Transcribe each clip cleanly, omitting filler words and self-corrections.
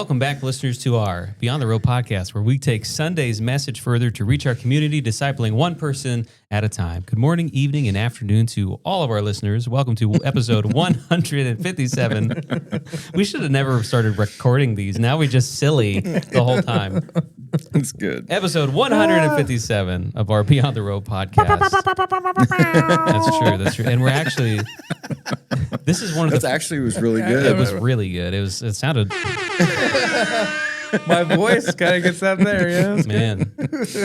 Welcome back, listeners, to our Beyond the Road podcast, where we take Sunday's message further to reach our community, discipling one person at a time. Good morning, evening, and afternoon to all of our listeners. Welcome to episode 157. We should have never started recording these. Now we just silly the whole time. That's good. Episode 157 of our Beyond the Road podcast. That's true. And we're actually... This is one of That's actually was really good. It was really good. It sounded... My voice kind of gets up there, yeah. Man.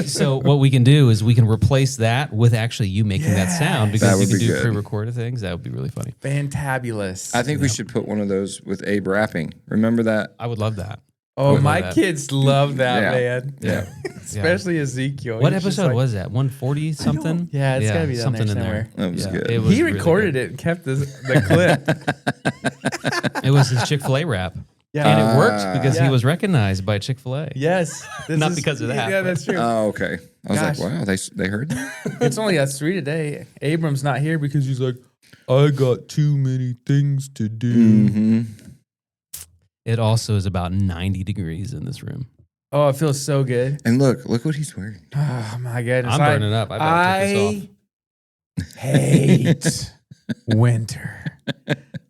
So what we can do is we can replace that with actually you making that sound, because you can do pre-recorded things. That would be really funny. Fantabulous. I think we should put one of those with Abe rapping. Remember that? I would love that. Oh, my kids love that, man. Yeah. Especially Ezekiel. What episode was that? 140 something? Yeah, it's got to be down something there in somewhere. there. That was good. He recorded it and kept the clip. It was his Chick-fil-A rap. Yeah. And it worked because he was recognized by Chick-fil-A. Yes. Not because of that. Yeah, that's true. Oh, okay. I was like, wow, they heard that? It's only us three today. Abram's not here because he's like, I got too many things to do. Mm-hmm. It also is about 90 degrees in this room. Oh, it feels so good. And look what he's wearing. Oh, my goodness. I'm burning up. I better take this off. hate winter.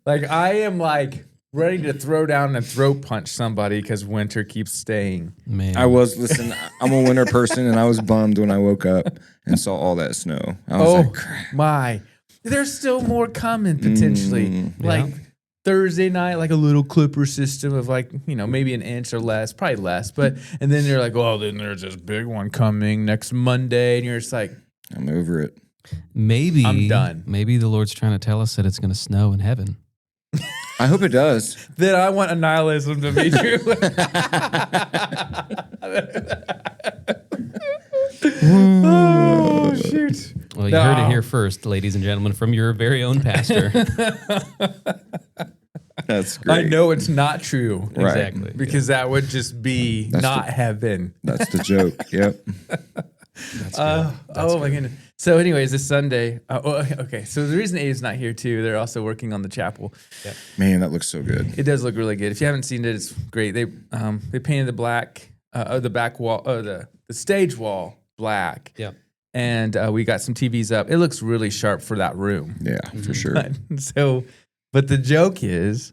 Like, I am like ready to throw down and throat punch somebody because winter keeps staying. Man. I'm a winter person, and I was bummed when I woke up and saw all that snow. I was like, crap. My. There's still more coming potentially. Like Thursday night, like a little clipper system of like, maybe an inch or less, probably less. But, and then you're like, oh, then there's this big one coming next Monday. And you're just like, I'm over it. Maybe I'm done. Maybe the Lord's trying to tell us that it's going to snow in heaven. I hope it does. Then I want annihilism to be true. Oh, shoot. Well, you heard it here first, ladies and gentlemen, from your very own pastor. That's great. I know it's not true. Right. Exactly. Because that would just be not heaven. That's the joke. Yep. That's good. My goodness. So anyways, this Sunday, okay. So the reason Abe's not here too, they're also working on the chapel. Yep. Man, that looks so good. It does look really good. If you haven't seen it, it's great. They painted the black, the back wall, the stage wall black. Yep. And we got some TVs up. It looks really sharp for that room. Yeah, for sure. But the joke is,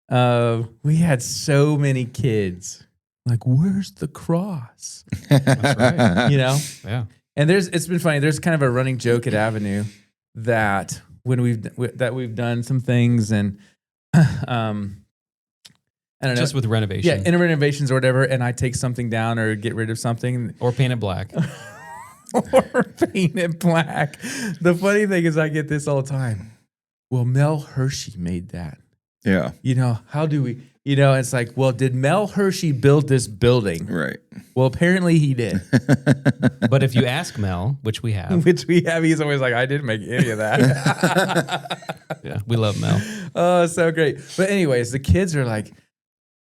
we had so many kids. Like, where's the cross? That's right. Yeah. And it's been funny. There's kind of a running joke at Avenue that when we've done some things and I don't know, Just with renovation. yeah, in renovations or whatever, and I take something down or get rid of something Or paint it black. or paint it black. The funny thing is, I get this all the time. Well, Mel Hershey made that. Yeah. How do we? It's like, well, did Mel Hershey build this building? Right. Well, apparently he did. But if you ask Mel, which we have. He's always like, I didn't make any of that. Yeah, we love Mel. Oh, so great. But anyways, the kids are like,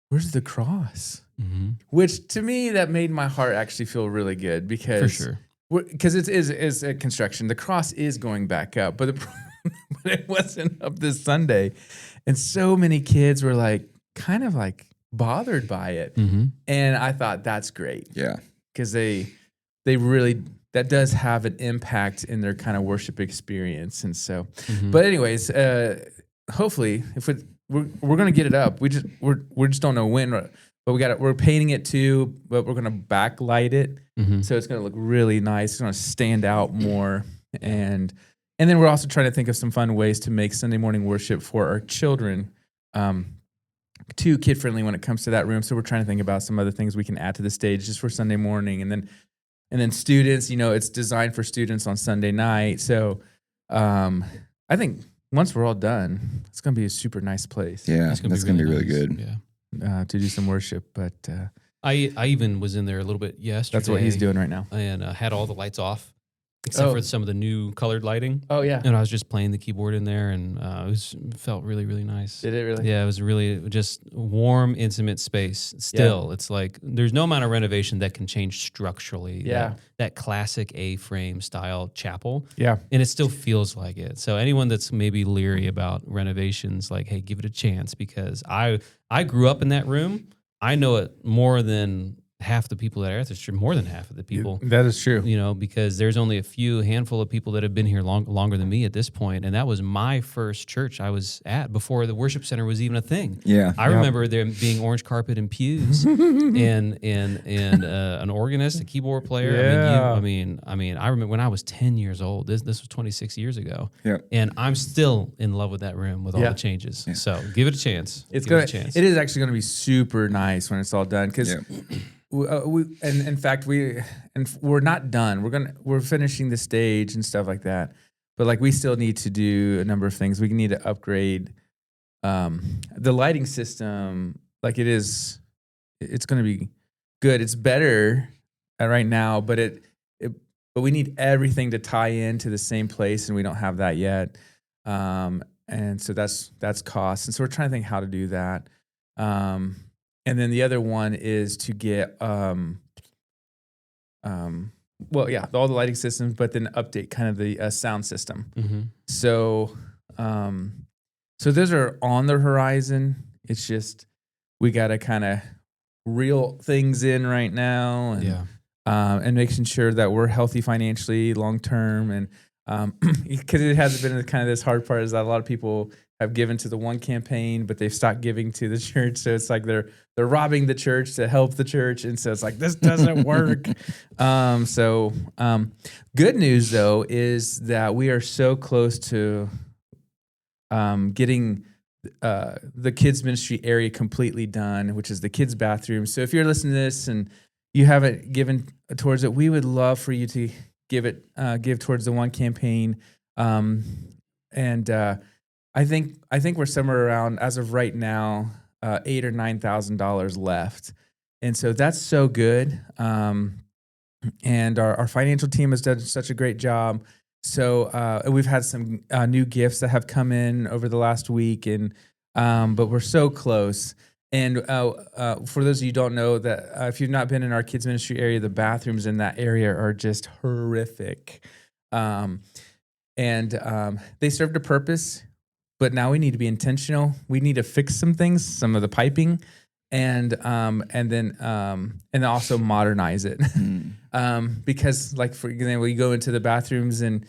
where's the cross? Mm-hmm. Which to me, that made my heart actually feel really good because For sure. Because it is a construction. The cross is going back up, but it wasn't up this Sunday. And so many kids were like, kind of like bothered by it. Mm-hmm. And I thought that's great. Yeah. Because they really, that does have an impact in their kind of worship experience. And so, but anyways, hopefully if we're going to get it up, we just don't know when, but we're painting it too, but we're going to backlight it. Mm-hmm. So it's going to look really nice. It's going to stand out more. And then we're also trying to think of some fun ways to make Sunday morning worship for our children, too kid-friendly when it comes to that room. So we're trying to think about some other things we can add to the stage just for Sunday morning. And then students, it's designed for students on Sunday night. So I think once we're all done, it's going to be a super nice place. Yeah, that's going to be really nice. good. Yeah. To do some worship. But I even was in there a little bit yesterday. that's what he's doing right now. And had all the lights off, except for some of the new colored lighting. Oh, yeah. And I was just playing the keyboard in there, and felt really, really nice. Did it really? Yeah, it was really just warm, intimate space. Still, it's like there's no amount of renovation that can change structurally. Yeah. That classic A-frame style chapel. Yeah. And it still feels like it. So anyone that's maybe leery about renovations, like, hey, give it a chance, because I grew up in that room. I know it more than half the people that are at this church, more than half of the people. That is true. Because there's only a handful of people that have been here longer than me at this point, and that was my first church I was at before the worship center was even a thing. Yeah, I remember there being orange carpet and pews, and an organist, a keyboard player. Yeah. I mean, I remember when I was 10 years old. This was 26 years ago. Yeah. And I'm still in love with that room with all the changes. Yeah. So give it a chance. It is actually going to be super nice when it's all done because. In fact, we're not done. We're finishing the stage and stuff like that. But like we still need to do a number of things. We need to upgrade the lighting system. Like it's going to be good. It's better right now, but but we need everything to tie into the same place, and we don't have that yet. And so that's cost. And so we're trying to think how to do that. And then the other one is to get, all the lighting systems, but then update kind of the sound system. Mm-hmm. So those are on the horizon. It's just we got to kind of reel things in right now, and making sure that we're healthy financially long term, and because it has been kind of this hard part is that a lot of people have given to the one campaign, but they've stopped giving to the church. So it's like they're robbing the church to help the church. And so it's like, this doesn't work. Good news though, is that we are so close to getting the kids ministry area completely done, which is the kids bathroom. So if you're listening to this and you haven't given towards it, we would love for you to give towards the one campaign. I think we're somewhere around, as of right now, $8,000 or $9,000 left, and so that's so good. And our financial team has done such a great job. So we've had some new gifts that have come in over the last week, and but we're so close. And for those of you who don't know, that if you've not been in our kids ministry area, the bathrooms in that area are just horrific, and they served a purpose. But now we need to be intentional. We need to fix some things, some of the piping, and then also modernize it. Because, like, for example, you go into the bathrooms and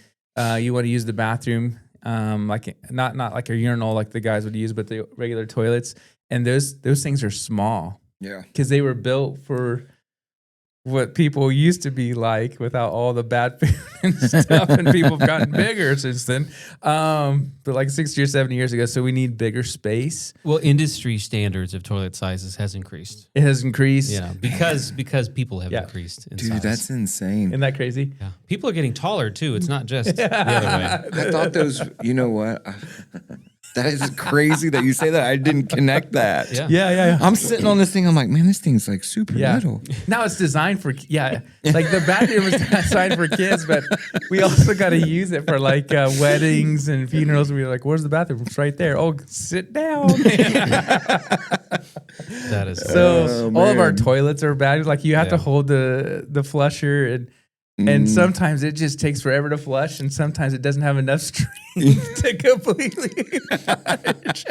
you want to use the bathroom, like not like a urinal like the guys would use, but the regular toilets, and those things are small. Yeah, because they were built for what people used to be like without all the bad food and stuff, and people have gotten bigger since then. But like 60 or 70 years ago, so we need bigger space. Well, industry standards of toilet sizes has increased. It has increased. Yeah, because people have increased in Dude, size. that's insane. Isn't that crazy? Yeah. People are getting taller too. It's not just the other way. I thought those, you know what? That is crazy that you say that. I didn't connect that. Yeah. I'm sitting on this thing. I'm like, man, this thing's like super little. Now it's designed for, like the bathroom is designed for kids, but we also got to use it for like weddings and funerals. We're like, where's the bathroom? It's right there. Oh, sit down. That is so. All of our toilets are bad. Like you have to hold the flusher, and sometimes it just takes forever to flush, and sometimes it doesn't have enough stream to completely flush.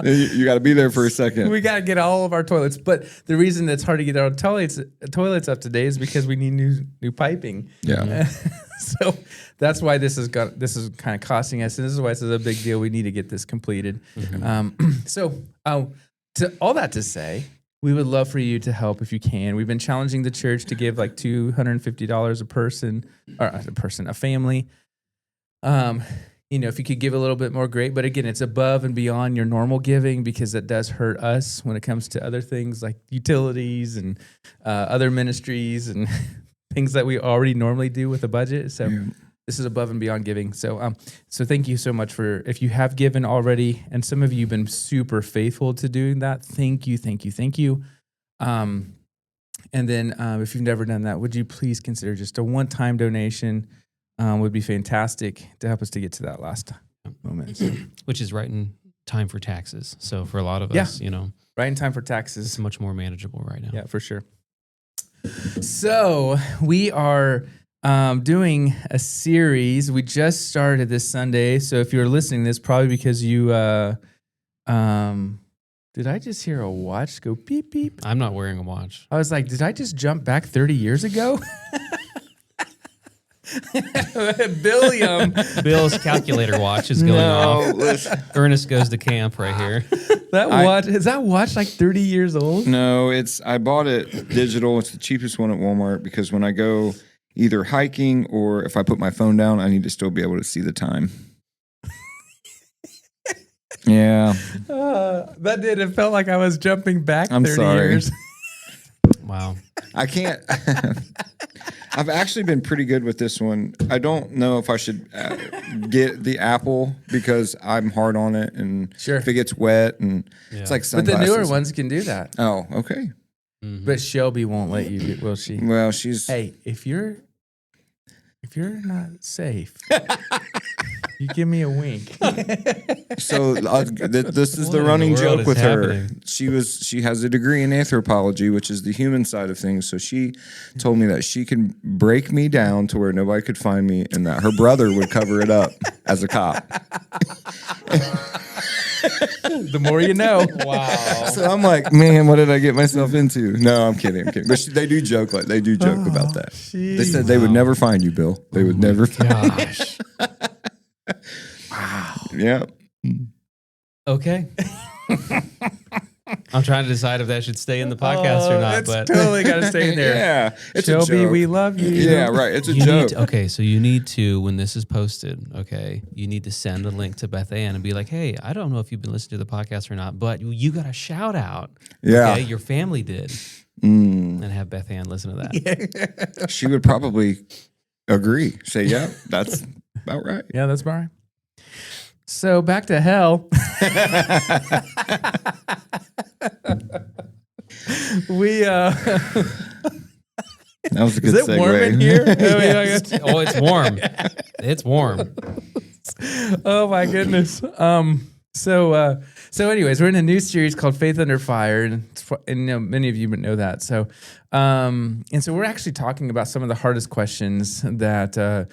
You got to be there for a second. We got to get all of our toilets. But the reason it's hard to get our toilets up to date is because we need new piping. Yeah. So that's why this is kind of costing us, and this is why this is a big deal. We need to get this completed. Mm-hmm. To all that to say, we would love for you to help if you can. We've been challenging the church to give like $250 a family. If you could give a little bit more, great. But again, it's above and beyond your normal giving, because it does hurt us when it comes to other things like utilities and other ministries and things that we already normally do with a budget. So this is above and beyond giving. So thank you so much if you have given already, and some of you have been super faithful to doing that. Thank you. And then if you've never done that, would you please consider just a one-time donation? Would be fantastic to help us to get to that last moment. So. Which is right in time for taxes. So for a lot of us, right in time for taxes. It's much more manageable right now. Yeah, for sure. So we are doing a series. We just started this Sunday. So if you're listening to this, probably because you did did I just hear a watch go beep, beep? I'm not wearing a watch. I was like, did I just jump back 30 years ago? Billiam. Bill's calculator watch is going off. listen. Ernest goes to camp right here. Is that watch like 30 years old? No, I bought it digital. It's the cheapest one at Walmart because when I go either hiking or if I put my phone down, I need to still be able to see the time. Yeah. That did. It felt like I was jumping back I'm 30 sorry. years. Wow. I can't. I've actually been pretty good with this one. I don't know if I should get the Apple because I'm hard on it, and Sure. if it gets wet, and it's like But sunglasses. the newer ones can do that. Oh, okay. Mhm. But Shelby won't let you do, will she? Well, she's Hey, if you're not safe, you give me a wink. so. This is What the in running the world joke is with happening? her. She has a degree in anthropology, which is the human side of things. So she told me that she can break me down to where nobody could find me, and that her brother would cover it up as a cop. The more you know. Wow. So I'm like, man, what did I get myself into? No, I'm kidding. But they do joke about that. They said they would never find you, Bill. They would never find Gosh. you. Yeah. Okay. I'm trying to decide if that should stay in the podcast or not. It's But totally got to stay in there. Yeah. It's a Shelby, joke. we love you. Yeah, right. It's a you joke. need to, okay, so you need to, when this is posted, okay, you need to send a link to Beth Ann and be like, hey, I don't know if you've been listening to the podcast or not, but you got a shout out. Yeah. Okay, your family did. Mm. And have Beth Ann listen to that. She would probably agree. Say, yeah, that's about right. Yeah, that's right. So back to hell. We That was a good is it segue. warm in here? Oh, it's warm. It's warm. Oh my goodness. So anyways, we're in a new series called Faith Under Fire, and many of you would know that. So we're actually talking about some of the hardest questions that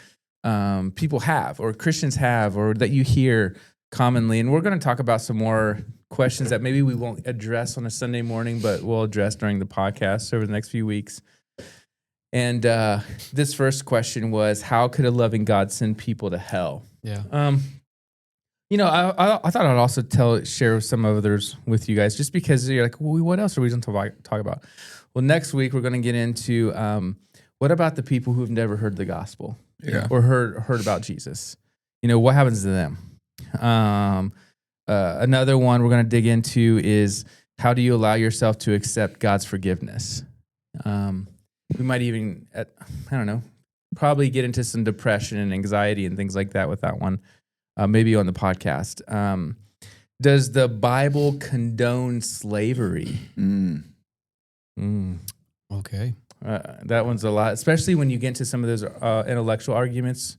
people have, or Christians have, or that you hear commonly. And we're going to talk about some more questions that maybe we won't address on a Sunday morning, but we'll address during the podcast over the next few weeks. And this first question was, how could a loving God send people to hell? Yeah. I thought I'd also share some others with you guys, just because you're like, well, what else are we going to talk about? Well, next week we're going to get into what about the people who've never heard the gospel, Yeah. or heard about Jesus? What happens to them? Another one we're going to dig into is, how do you allow yourself to accept God's forgiveness? We might even, probably get into some depression and anxiety and things like that with that one. Maybe on the podcast. Does the Bible condone slavery? Okay. That one's a lot, especially when you get into some of those intellectual arguments,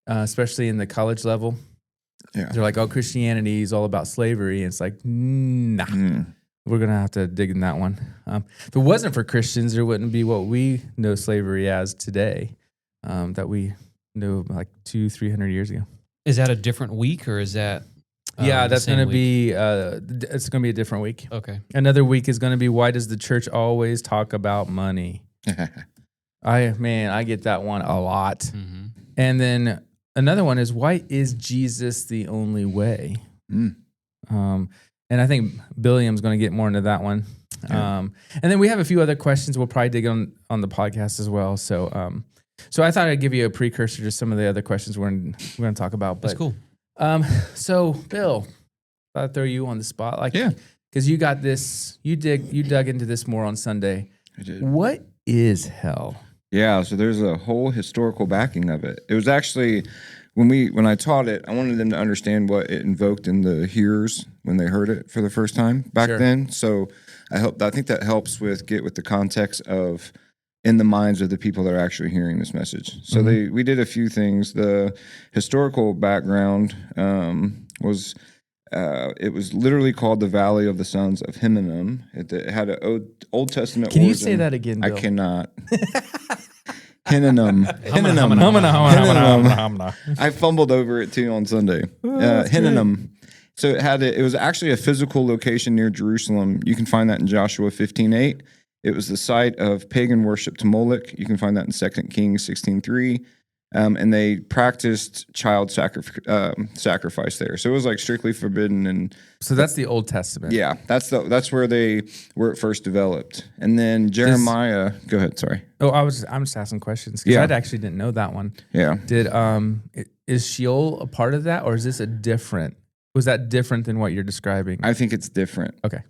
especially in the college level. Yeah. They're like, oh, Christianity is all about slavery. And it's like, nah. We're going to have to dig in that one. If it wasn't for Christians, there wouldn't be what we know slavery as today, that we knew like 200-300 years ago. Is that a different week, or is that? That's same going to week? be. It's going to be a different week. Okay. Another week is going to be, why does the church always talk about money? I get that one a lot. Mm-hmm. And then another one is, why is Jesus the only way? And I think Billiam's going to get more into that one. Yeah. And then we have a few other questions we'll probably dig on the podcast as well. So I thought I'd give you a precursor to some of the other questions we're going to talk about. But, That's cool. So Bill, I'll throw you on the spot, Yeah. because you got this. You dug into this more on Sunday. I did. What is hell? Yeah, so there's a whole historical backing of it. It was actually when I taught it, I wanted them to understand what it invoked in the hearers when they heard it for the first time back Sure. then. So I think that helps with the context of in the minds of the people that are actually hearing this message. So we did a few things. The historical background was it was literally called the Valley of the Sons of Hinnom. It had an Old Testament Can you origin. say that again, Bill? I cannot. Hinnom. Humana. I fumbled over it too on Sunday. Hinnom. So it was actually a physical location near Jerusalem. You can find that in Joshua 15:8. It was the site of pagan worship to Moloch. You can find that in 2 Kings 16:3. And they practiced child sacrifice there. So it was like strictly forbidden. And So that's the Old Testament. yeah, that's where it first developed. And then Jeremiah, go ahead, sorry. Oh, I'm just asking questions because Yeah. I actually didn't know that one. Yeah. Is Sheol a part of that, or is this was that different than what you're describing? I think it's different. Okay.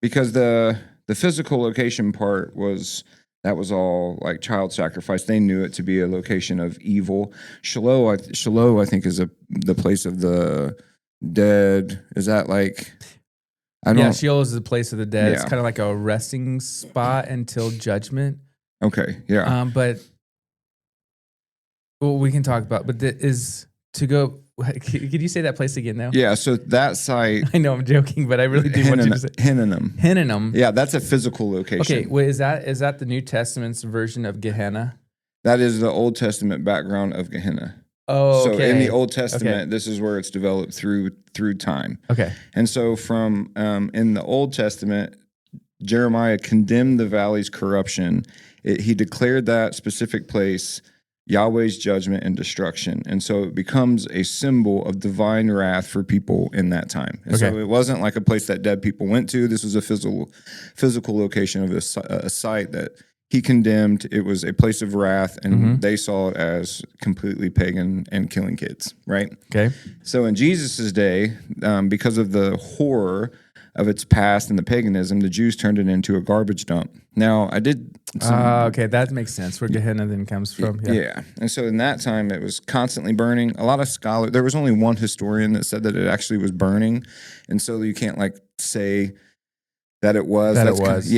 Because the physical location part was all like child sacrifice. They knew it to be a location of evil. Shiloh, I think, is the place of the dead. Is that like? Sheol is the place of the dead. It's Yeah. kind of like a resting spot until judgment. Okay, yeah. But we can talk about. But is to go. Could you say that place again now? Yeah, so that site. I know I'm joking, but I really do want you to say Hinnom. Hinnom. Yeah, that's a physical location. Okay, wait, is that the New Testament's version of Gehenna? That is the Old Testament background of Gehenna. Oh, okay. So in the Old Testament, this is where it's developed through time. Okay. And so from in the Old Testament, Jeremiah condemned the valley's corruption. He declared that specific place Yahweh's judgment and destruction. And so it becomes a symbol of divine wrath for people in that time. And so it wasn't like a place that dead people went to. This was a physical location of a site that he condemned. It was a place of wrath, and they saw it as completely pagan and killing kids, right? Okay. So in Jesus' day, because of the horror of its past and the paganism, the Jews turned it into a garbage dump. Now, I did... okay, that makes sense, where Gehenna then comes from. Yeah. And so in that time, it was constantly burning. A lot of scholars... There was only one historian that said that it actually was burning, and so you can't, like, say that it was. It was.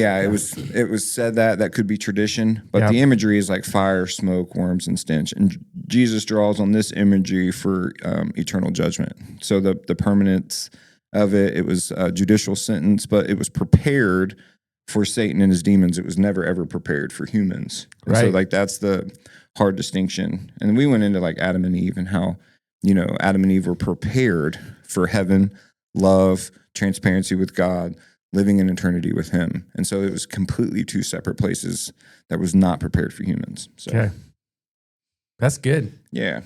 It was said that could be tradition, but the imagery is like fire, smoke, worms, and stench. And Jesus draws on this imagery for eternal judgment. So the permanence of it was a judicial sentence, but it was prepared for Satan and his demons. It was never ever prepared for humans. And so like that's the hard distinction. And we went into like Adam and Eve and how, Adam and Eve were prepared for heaven, love, transparency with God, living in eternity with him. And so it was completely two separate places that was not prepared for humans. So Okay. That's good. yeah.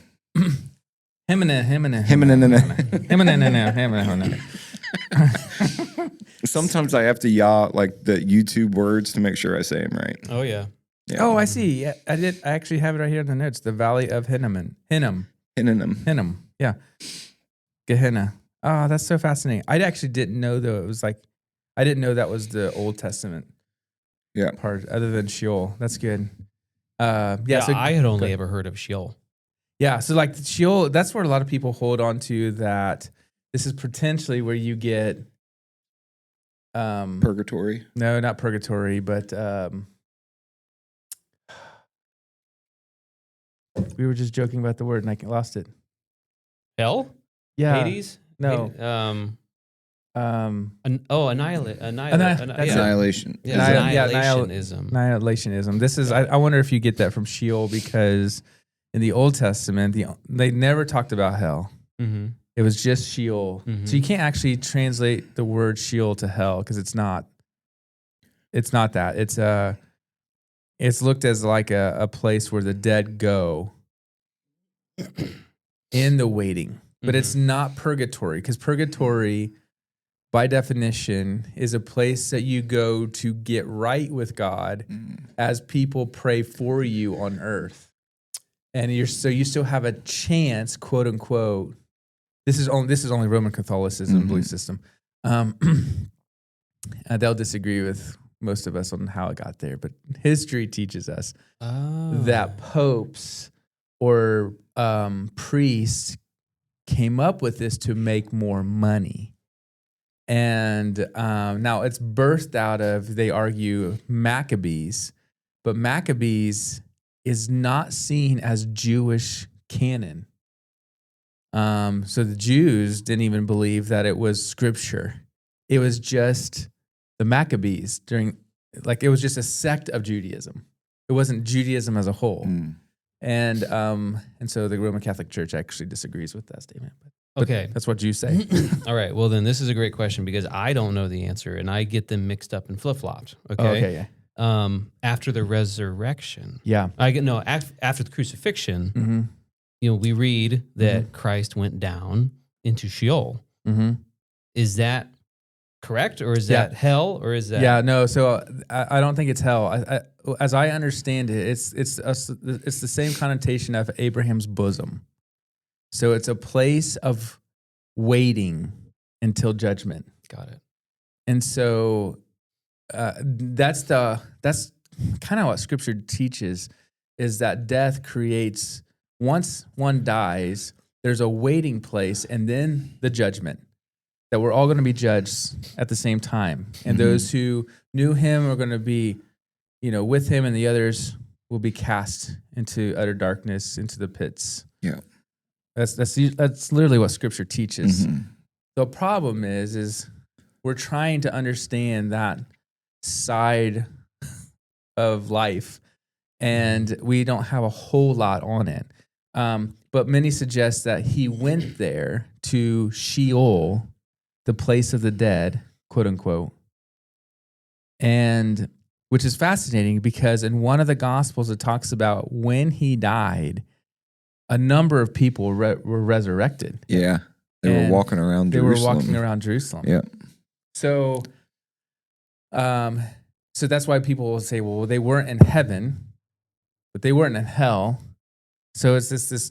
Sometimes I have to yaw like the YouTube words to make sure I say them right. Oh yeah. Oh, I see. Yeah, I did. I actually have it right here in the notes. The Valley of Hinnom. Yeah. Gehenna. Oh, that's so fascinating. I actually didn't know though. It was like, I didn't know that was the Old Testament part other than Sheol. That's good. So I had only ever heard of Sheol. Yeah, so like Sheol, that's where a lot of people hold on to that this is potentially where you get Purgatory. No, not purgatory, but we were just joking about the word and I lost it. Hell? Yeah. Hades? No. Annihilation. Annihilationism. Annihilationism. This is I wonder if you get that from Sheol because in the Old Testament, they never talked about hell. Mm-hmm. It was just Sheol. Mm-hmm. So you can't actually translate the word Sheol to hell because it's not. It's not that. It's looked as like a place where the dead go in the waiting. But it's not purgatory because purgatory, by definition, is a place that you go to get right with God as people pray for you on earth. And you still have a chance, quote unquote. This is only Roman Catholicism belief system. They'll disagree with most of us on how it got there, but history teaches us that popes or priests came up with this to make more money. And now it's birthed out of, they argue, Maccabees, but Maccabees is not seen as Jewish canon. So the Jews didn't even believe that it was scripture. It was just the Maccabees it was just a sect of Judaism. It wasn't Judaism as a whole. And so the Roman Catholic Church actually disagrees with that statement. Okay. That's what you say. All right. Well, then this is a great question because I don't know the answer and I get them mixed up and flip flopped. Okay. Oh, okay. Yeah. After the resurrection, Yeah. after the crucifixion, Mm-hmm. we read that Christ went down into Sheol. Mm-hmm. Is that correct, or is that hell, or is that? Yeah. No. So I don't think it's hell. As I understand it, it's the same connotation of Abraham's bosom. So it's a place of waiting until judgment. Got it. And so that's kind of what Scripture teaches, is that death creates, once one dies, there's a waiting place and then the judgment, that we're all going to be judged at the same time. And those who knew him are going to be, with him, and the others will be cast into utter darkness, into the pits. Yeah. That's literally what Scripture teaches. The problem is we're trying to understand that side of life, and we don't have a whole lot on it. But many suggest that he went there to Sheol, the place of the dead, quote unquote, and which is fascinating because in one of the Gospels it talks about when he died, a number of people were resurrected. Yeah. They were walking around Jerusalem. They were walking around Jerusalem. Yeah. So, so that's why people will say, well, they weren't in heaven, but they weren't in hell. So it's just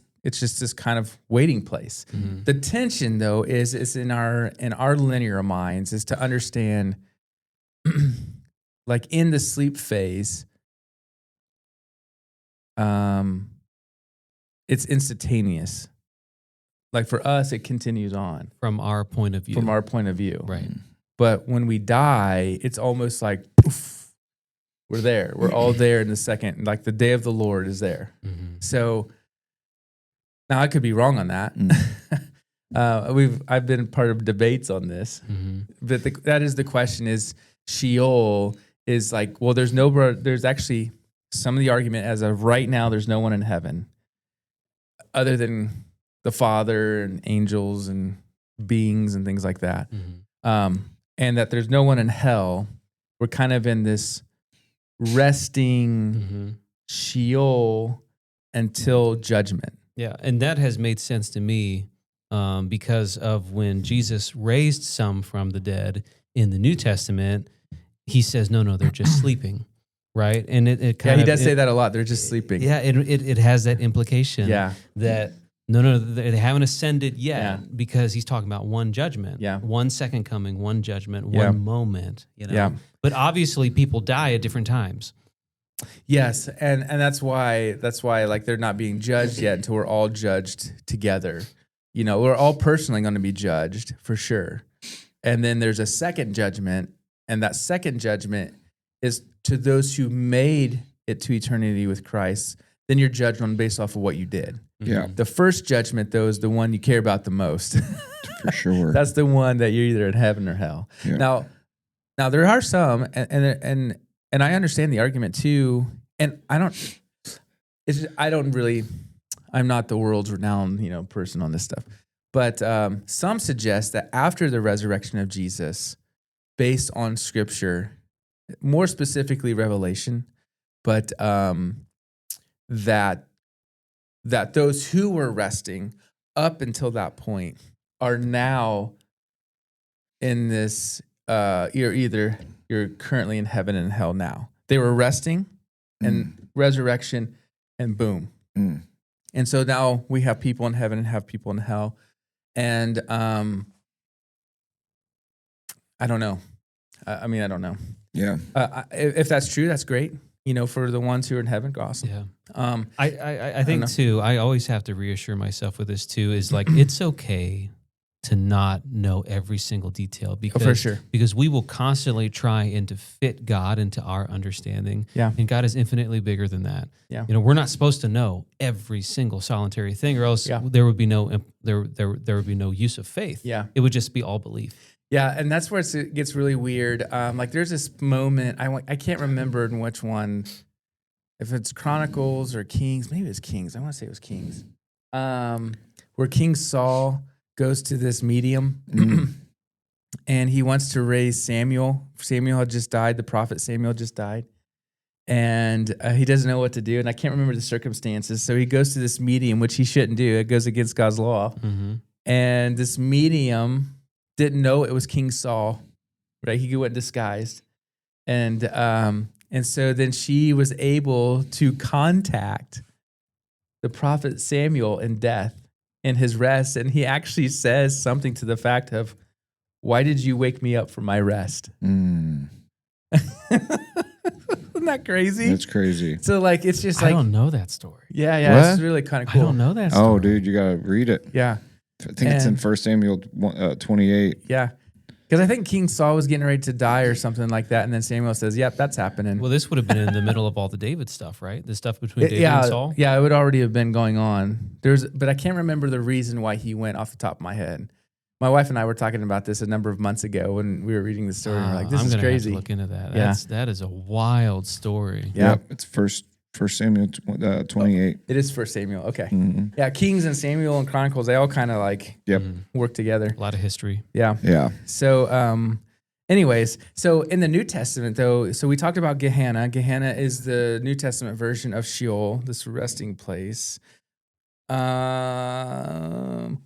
this kind of waiting place. Mm-hmm. The tension, though, is in our linear minds, is to understand, like in the sleep phase, it's instantaneous. Like for us, it continues on. From our point of view. Right. But when we die, it's almost like, poof, we're there. We're all there in the second, like the day of the Lord is there. Mm-hmm. So now I could be wrong on that. I've been part of debates on this, but that is the question: is Sheol is like, well, there's actually some of the argument as of right now, there's no one in heaven other than the Father and angels and beings and things like that. And that there's no one in hell. We're kind of in this resting Sheol until judgment. Yeah, and that has made sense to me because of when Jesus raised some from the dead in the New Testament. He says, no, they're just sleeping, right? And it kind he does say that a lot. They're just sleeping. Yeah, it has that implication. Yeah. That no, they haven't ascended yet because he's talking about one judgment. Yeah. 1 second coming, one judgment, one moment. Yeah. But obviously, people die at different times. Yes, and that's why like they're not being judged yet until we're all judged together. We're all personally going to be judged for sure. And then there's a second judgment, and that second judgment is to those who made it to eternity with Christ. Then you're judged on based off of what you did. Yeah. The first judgment, though, is the one you care about the most. For sure. That's the one that you're either in heaven or hell. Yeah. Now there are some, and I understand the argument too. And I'm not the world's renowned, person on this stuff. But some suggest that after the resurrection of Jesus, based on Scripture, more specifically Revelation, but that those who were resting up until that point are now in this. You're currently in heaven and hell now. They were resting and resurrection, and boom. And so now we have people in heaven and have people in hell. And I don't know. I don't know. Yeah. If that's true, that's great. For the ones who are in heaven, awesome. Yeah. I think too, I always have to reassure myself with this too, is like, it's okay to not know every single detail because, for sure. because we will constantly try and to fit God into our understanding. Yeah. And God is infinitely bigger than that. Yeah. We're not supposed to know every single solitary thing, or else there would be no there would be no use of faith. Yeah. It would just be all belief. Yeah, and that's where it gets really weird. Like there's this moment, I can't remember in which one, if it's Chronicles or Kings, maybe it's Kings. I want to say it was Kings. Where King Saul goes to this medium and he wants to raise Samuel. Samuel had just died. The prophet Samuel just died. And he doesn't know what to do. And I can't remember the circumstances. So he goes to this medium, which he shouldn't do. It goes against God's law. Mm-hmm. And this medium didn't know it was King Saul, right? He went disguised. And so then she was able to contact the prophet Samuel in death, in his rest. And he actually says something to the fact of, why did you wake me up from my rest? Mm. Isn't that crazy? That's crazy. So like, it's just I like, don't know that story. yeah, What? it's really kind of cool. I don't know that story. Oh, dude, you got to read it. Yeah, I think it's in 1 Samuel 28. yeah. Because I think King Saul was getting ready to die or something like that. And then Samuel says, yep, that's happening. Well, this would have been in the middle of all the David stuff, right? The stuff between David and Saul? Yeah, it would already have been going on. But I can't remember the reason why he went off the top of my head. My wife and I were talking about this a number of months ago when we were reading the story. And we're like, this is I'm gonna crazy. have to look into that. Yeah. That is a wild story. Yeah. Yep, it's First Samuel 28. It is 1 Samuel. Okay. Mhm. Yeah, Kings and Samuel and Chronicles, they all kind of like Yep. work together. A lot of history. Yeah. Yeah. So, anyways, so in the New Testament, though, so we talked about Gehenna. Gehenna is the New Testament version of Sheol, this resting place,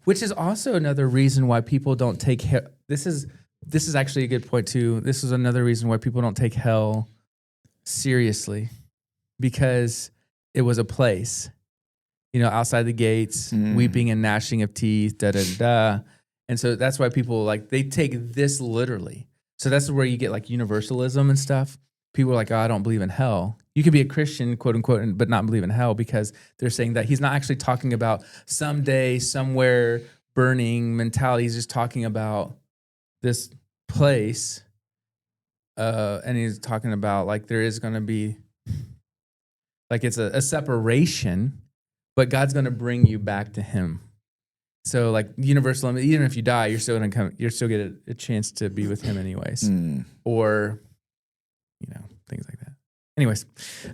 which is also another reason why people don't take hell. This is actually a good point too. This is another reason why people don't take hell seriously, because it was a place, outside the gates, weeping and gnashing of teeth, da da da. And so that's why people they take this literally. So that's where you get like universalism and stuff. People are like, oh, I don't believe in hell. You could be a Christian, quote unquote, but not believe in hell, because they're saying that he's not actually talking about someday, somewhere burning mentality. He's just talking about this place. And he's talking about like there is going to be like it's a separation, but God's going to bring you back to him. So like universal, even if you die, you're still get a chance to be with him anyways, or things like that. Anyways,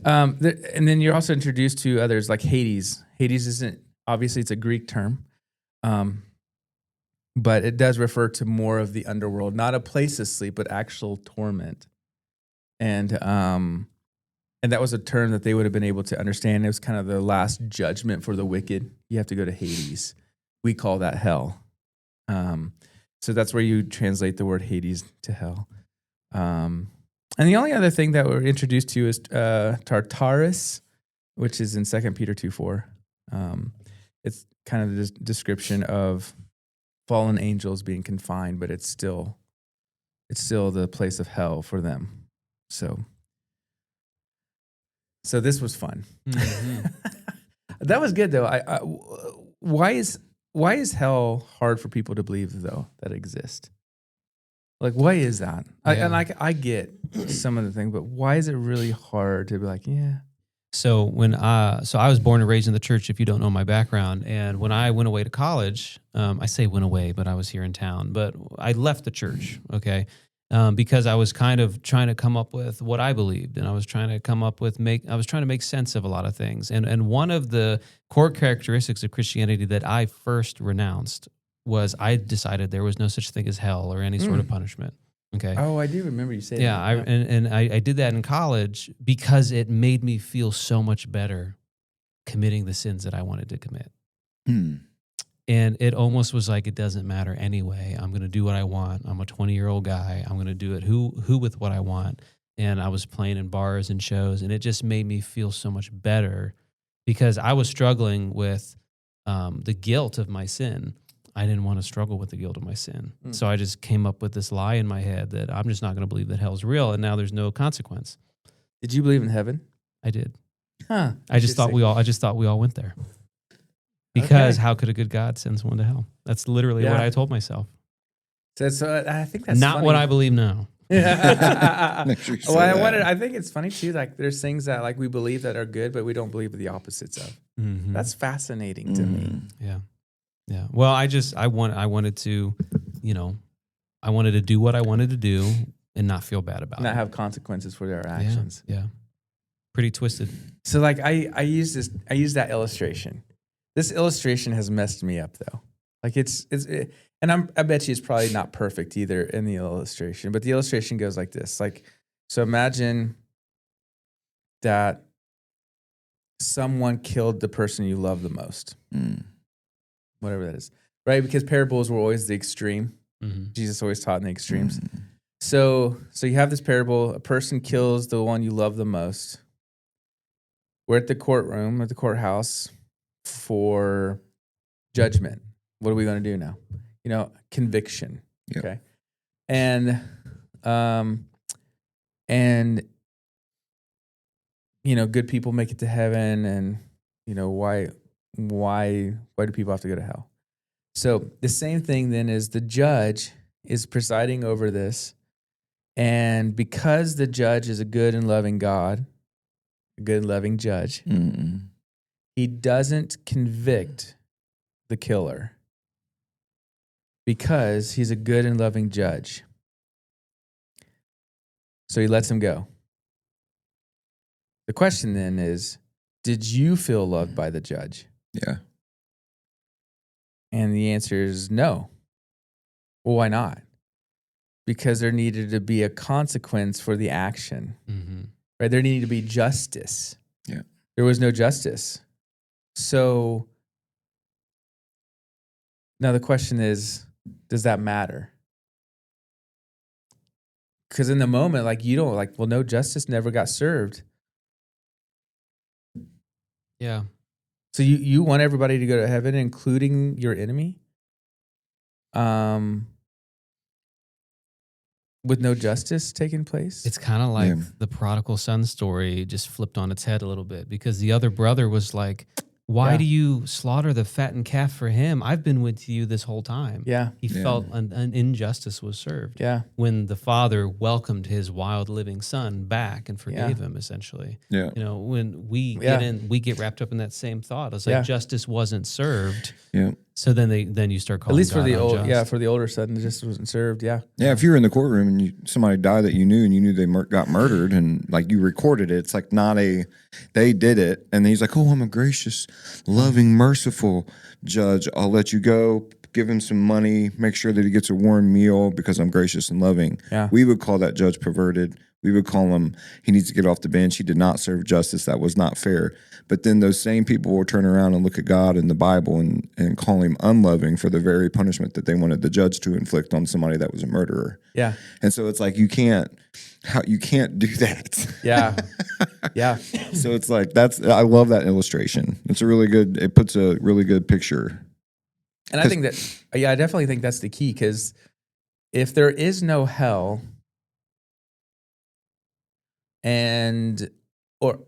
and then you're also introduced to others like Hades. Hades isn't obviously, it's a Greek term, but it does refer to more of the underworld, not a place of sleep, but actual torment. And that was a term that they would have been able to understand. It was kind of the last judgment for the wicked. You have to go to Hades. We call that hell. So that's where you translate the word Hades to hell. And the only other thing that we're introduced to is Tartarus, which is in 2 Peter 2:4. It's kind of the description of fallen angels being confined, but it's still the place of hell for them. So this was fun. Mm-hmm. That was good though. Why is hell hard for people to believe though that exist? Like, why is that? Yeah. I get some of the things, but why is it really hard to be like, yeah? So I was born and raised in the church, if you don't know my background. And when I went away to college, I say went away, but I was here in town, but I left the church, okay? Because I was kind of trying to come up with what I believed, and I was trying to make sense of a lot of things. And one of the core characteristics of Christianity that I first renounced was I decided there was no such thing as hell or any sort of punishment. Okay. Oh, I do remember you saying that. I did that in college because it made me feel so much better committing the sins that I wanted to commit. And it almost was like, it doesn't matter anyway. I'm going to do what I want. I'm a 20-year-old guy. I'm going to do it who with what I want. And I was playing in bars and shows, and it just made me feel so much better because I was struggling with the guilt of my sin. I didn't want to struggle with the guilt of my sin. So I just came up with this lie in my head that I'm just not going to believe that hell's real, and now there's no consequence. Did you believe in heaven? I did. Huh. I just thought we all went there. Because how could a good God send someone to hell? That's literally what I told myself. So I think that's not funny. what I believe now. Make sure you say that. I think it's funny too. Like there's things that like we believe that are good, but we don't believe the opposites of. Mm-hmm. That's fascinating to me. Yeah. Well, I wanted to do what I wanted to do and not feel bad about it. Not have consequences for their actions. Yeah. Pretty twisted. So like I use that illustration. This illustration has messed me up though. Like and I bet you it's probably not perfect either in the illustration, but the illustration goes like this. Like, so imagine that someone killed the person you love the most, whatever that is, right? Because parables were always the extreme. Mm-hmm. Jesus always taught in the extremes. So you have this parable, a person kills the one you love the most. We're at the courtroom, at the courthouse for judgment. What are we going to do now? Conviction. Yep. Okay. And good people make it to heaven, and why do people have to go to hell? So the same thing then is the judge is presiding over this, and because the judge is a good and loving God, a good and loving judge, he doesn't convict the killer because he's a good and loving judge. So he lets him go. The question then is, did you feel loved by the judge? Yeah. And the answer is no. Well, why not? Because there needed to be a consequence for the action. Mm-hmm. Right? There needed to be justice. Yeah. There was no justice. So now the question is, does that matter? Because in the moment, no justice never got served. Yeah. So you want everybody to go to heaven, including your enemy? With no justice taking place? It's kind of like the prodigal son story just flipped on its head a little bit, because the other brother was like, why do you slaughter the fattened calf for him? I've been with you this whole time. Yeah. He felt an injustice was served. Yeah. When the father welcomed his wild living son back and forgave him, essentially. Yeah. When we get wrapped up in that same thought. It's like justice wasn't served. Yeah. So then you start calling at least God for the unjust. for the older son, it just wasn't served. Yeah. Yeah. If you were in the courtroom and somebody died that you knew, and you knew they got murdered, and like you recorded it, it's like they did it, and then he's like, oh, I'm a gracious, loving, merciful judge. I'll let you go. Give him some money. Make sure that he gets a warm meal because I'm gracious and loving. Yeah. We would call that judge perverted. We would call him, he needs to get off the bench. He did not serve justice. That was not fair. But then those same people will turn around and look at God in the Bible and call him unloving for the very punishment that they wanted the judge to inflict on somebody that was a murderer. Yeah. And so it's like you can't do that. Yeah. Yeah. So it's like I love that illustration. It puts a really good picture. And I think that, I definitely think that's the key, because if there is no hell, or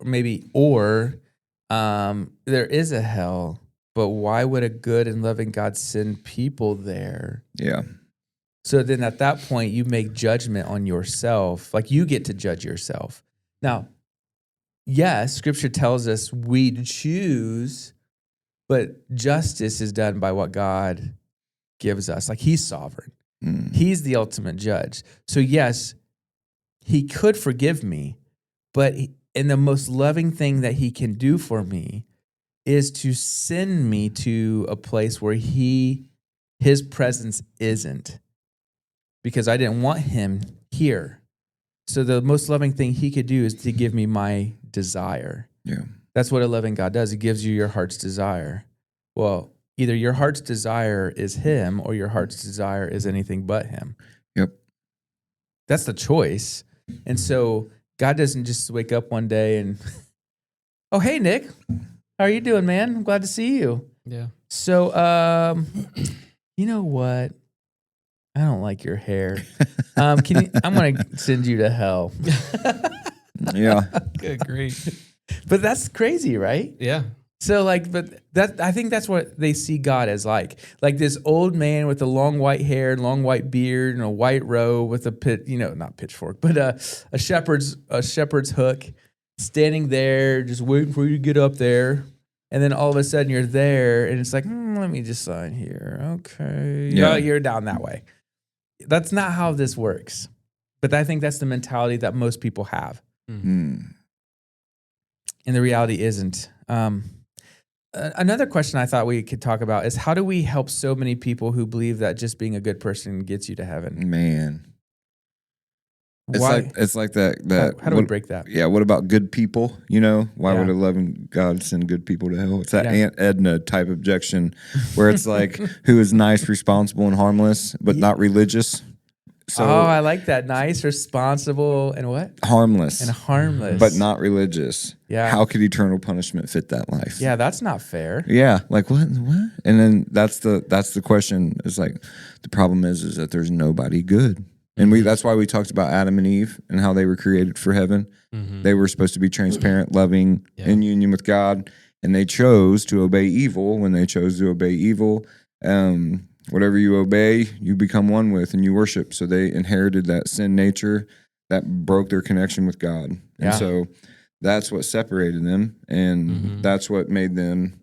there is a hell, but why would a good and loving God send people there? Yeah. So then at that point, you make judgment on yourself. Like, you get to judge yourself. Now, yes, Scripture tells us we choose, but justice is done by what God gives us. Like, He's sovereign. He's the ultimate judge. So yes, He could forgive me, but and the most loving thing that He can do for me is to send me to a place where His presence isn't, because I didn't want Him here. So the most loving thing He could do is to give me my desire. Yeah. That's what a loving God does. He gives you your heart's desire. Well, either your heart's desire is Him, or your heart's desire is anything but Him. Yep. That's the choice. And so God doesn't just wake up one day and, oh, hey, Nick, how are you doing, man? I'm glad to see you. Yeah. So, you know what? I don't like your hair. I'm going to send you to hell. Yeah. Good grief. But that's crazy, right? Yeah. So I think that's what they see God as, like this old man with a long white hair, long white beard, and a white robe with a not pitchfork, but a shepherd's hook, standing there just waiting for you to get up there, and then all of a sudden you're there, and it's like, let me just sign here, okay, Yeah. you're down that way. That's not how this works, but I think that's the mentality that most people have, and the reality isn't. Another question I thought we could talk about is how do we help so many people who believe that just being a good person gets you to heaven? Man, Why? it's like that. How do we break that? Yeah. What about good people? Why would Yeah. a loving God send good people to hell? It's that Yeah. Aunt Edna type objection, where it's like, who is nice, responsible, and harmless, but not religious. So I like that. Nice, responsible, and what? harmless, And harmless. but not religious. Yeah. How could eternal punishment fit that life? Yeah, that's not fair. Yeah, like what? And then that's the question. Is like the problem is that there's nobody good, and that's why we talked about Adam and Eve and how they were created for heaven. Mhm. They were supposed to be transparent, loving, Yeah. in union with God, and they chose to obey evil. When they chose to obey evil, whatever you obey, you become one with and you worship. So they inherited that sin nature that broke their connection with God, Yeah. and so that's what separated them, and that's what made them,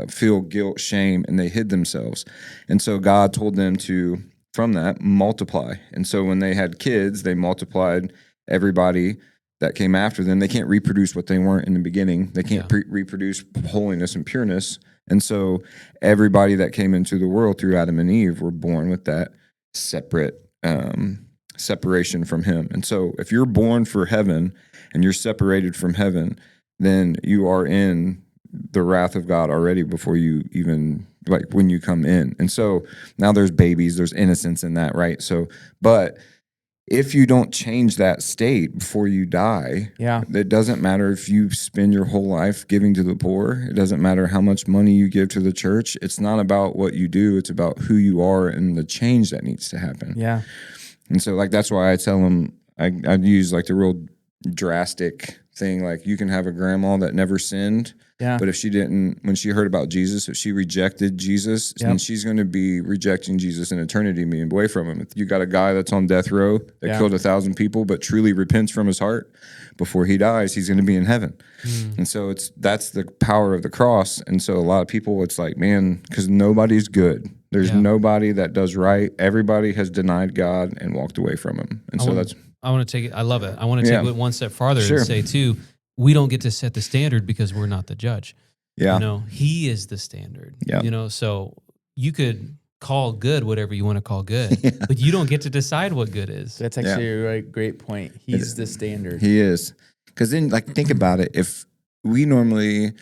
feel guilt, shame, and they hid themselves. And so God told them to, from that, multiply. And so when they had kids, they multiplied everybody that came after them. They can't reproduce what they weren't in the beginning. They can't reproduce holiness and pureness. And so everybody that came into the world through Adam and Eve were born with that separation from him. And so if you're born for heaven and you're separated from heaven, then you are in the wrath of God already before you even, like, when you come in. And so now there's babies, there's innocence in that, right? So, but if you don't change that state before you die, it doesn't matter if you spend your whole life giving to the poor. It doesn't matter how much money you give to the church. It's not about what you do. It's about who you are and the change that needs to happen. Yeah. And so, like, that's why I tell them, I'd use like the real drastic thing. Like, you can have a grandma that never sinned, but if she didn't, when she heard about Jesus, if she rejected Jesus, then she's going to be rejecting Jesus in eternity, being away from him. If you got a guy that's on death row that killed 1,000 people, but truly repents from his heart before he dies, he's going to be in heaven. And so that's the power of the cross. And so a lot of people, it's like, man, because nobody's good. There's nobody that does right. Everybody has denied God and walked away from him. And I want to take it. I love it. I want to take it one step farther and say too, we don't get to set the standard because we're not the judge. Yeah. He is the standard. Yeah. So you could call good whatever you want to call good, but you don't get to decide what good is. That's actually a great point. He's the standard. He is. Because then, like, think about it. If we normally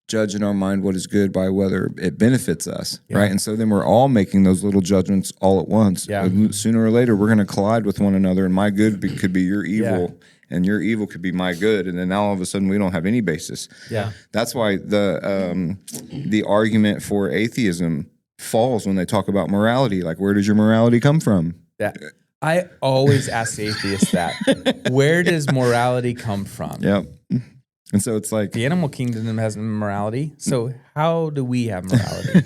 judge in our mind what is good by whether it benefits us, right? And so then we're all making those little judgments all at once. Yeah. And sooner or later, we're going to collide with one another, and my good could be your evil, and your evil could be my good. And then now all of a sudden, we don't have any basis. Yeah. That's why the argument for atheism falls when they talk about morality. Like, where does your morality come from? Yeah. I always ask atheists that. Where does morality come from? Yep. And so it's like the animal kingdom has morality. So how do we have morality?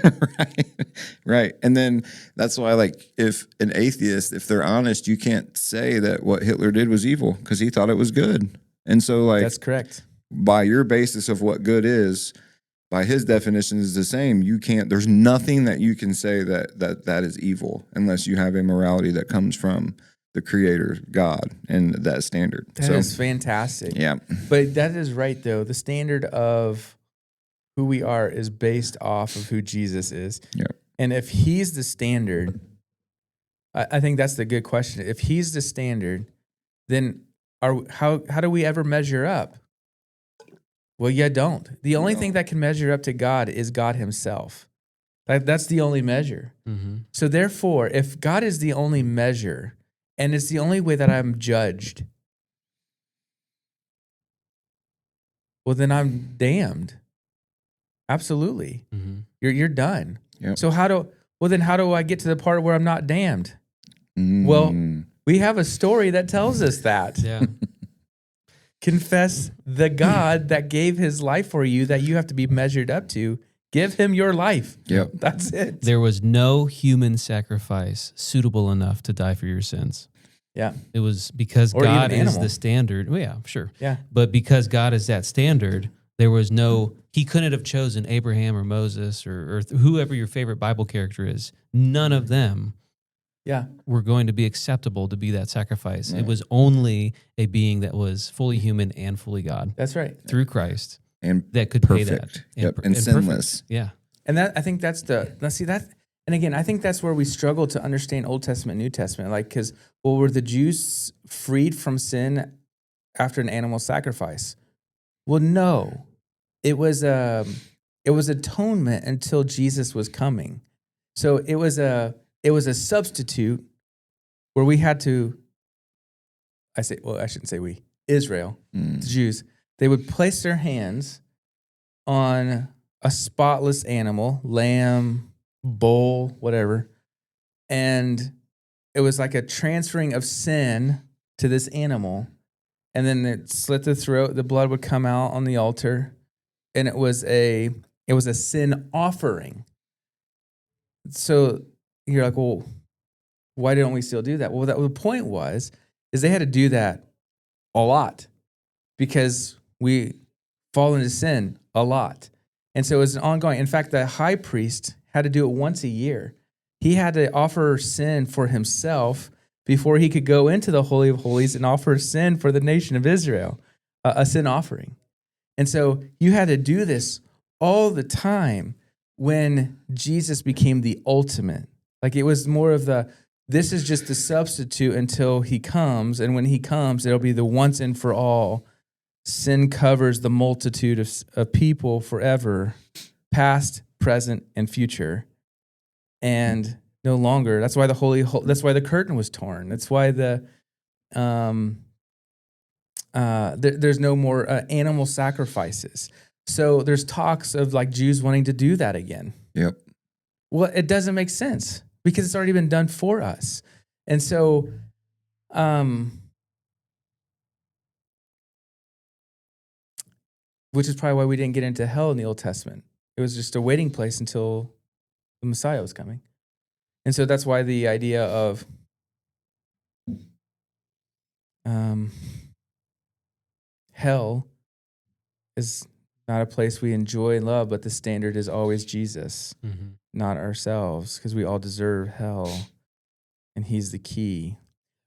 Right. And then that's why, like, if an atheist, if they're honest, you can't say that what Hitler did was evil because he thought it was good. And so, like, that's correct. By your basis of what good is, by his definition is the same. You can't, there's nothing that you can say that is evil unless you have a morality that comes from the Creator, God, and that standard. That is fantastic. Yeah. But that is right, though. The standard of who we are is based off of who Jesus is. Yeah. And if he's the standard, I think that's the good question. If he's the standard, then how do we ever measure up? Well, you don't. The only thing that can measure up to God is God himself. That's the only measure. Mm-hmm. So therefore, if God is the only measure, and it's the only way that I'm judged, well, then I'm damned. Absolutely. Mm-hmm. You're done. Yep. So how do I get to the part where I'm not damned? Well, we have a story that tells us that. Yeah. Confess the God that gave his life for you that you have to be measured up to. Give him your life. Yep. That's it. There was no human sacrifice suitable enough to die for your sins. Yeah. It was because Or God even is animal. the standard. Well, yeah, sure. Yeah. But because God is that standard, there was he couldn't have chosen Abraham or Moses or whoever your favorite Bible character is. None of them were going to be acceptable to be that sacrifice. Right. It was only a being that was fully human and fully God. That's right. Through Christ. and that could perfect. pay that. Yep, and perfect. sinless. Yeah. And I think that's let's see that. And again, I think that's where we struggle to understand Old Testament, New Testament. Like, because, well, were the Jews freed from sin after an animal sacrifice? Well, no. It was atonement until Jesus was coming. So it was a substitute where we had to, I shouldn't say we, Israel, the Jews, they would place their hands on a spotless animal, lamb, bull, whatever. And it was like a transferring of sin to this animal. And then it slit the throat, the blood would come out on the altar. And it was a sin offering. So you're like, well, why don't we still do that? Well, the point is they had to do that a lot because we fall into sin a lot. And so it was an ongoing. In fact, the high priest had to do it once a year. He had to offer sin for himself before he could go into the Holy of Holies and offer sin for the nation of Israel, a sin offering. And so you had to do this all the time when Jesus became the ultimate. Like it was more of this is just a substitute until he comes. And when he comes, it'll be the once and for all. Sin covers the multitude of people forever, past, present, and future. And no longer, that's why that's why the curtain was torn. That's why there's no more animal sacrifices. So there's talks of like Jews wanting to do that again. Yep. Well, it doesn't make sense because it's already been done for us. And so, which is probably why we didn't get into hell in the Old Testament. It was just a waiting place until the Messiah was coming. And so that's why the idea of hell is not a place we enjoy and love, but the standard is always Jesus, not ourselves, because we all deserve hell, and he's the key.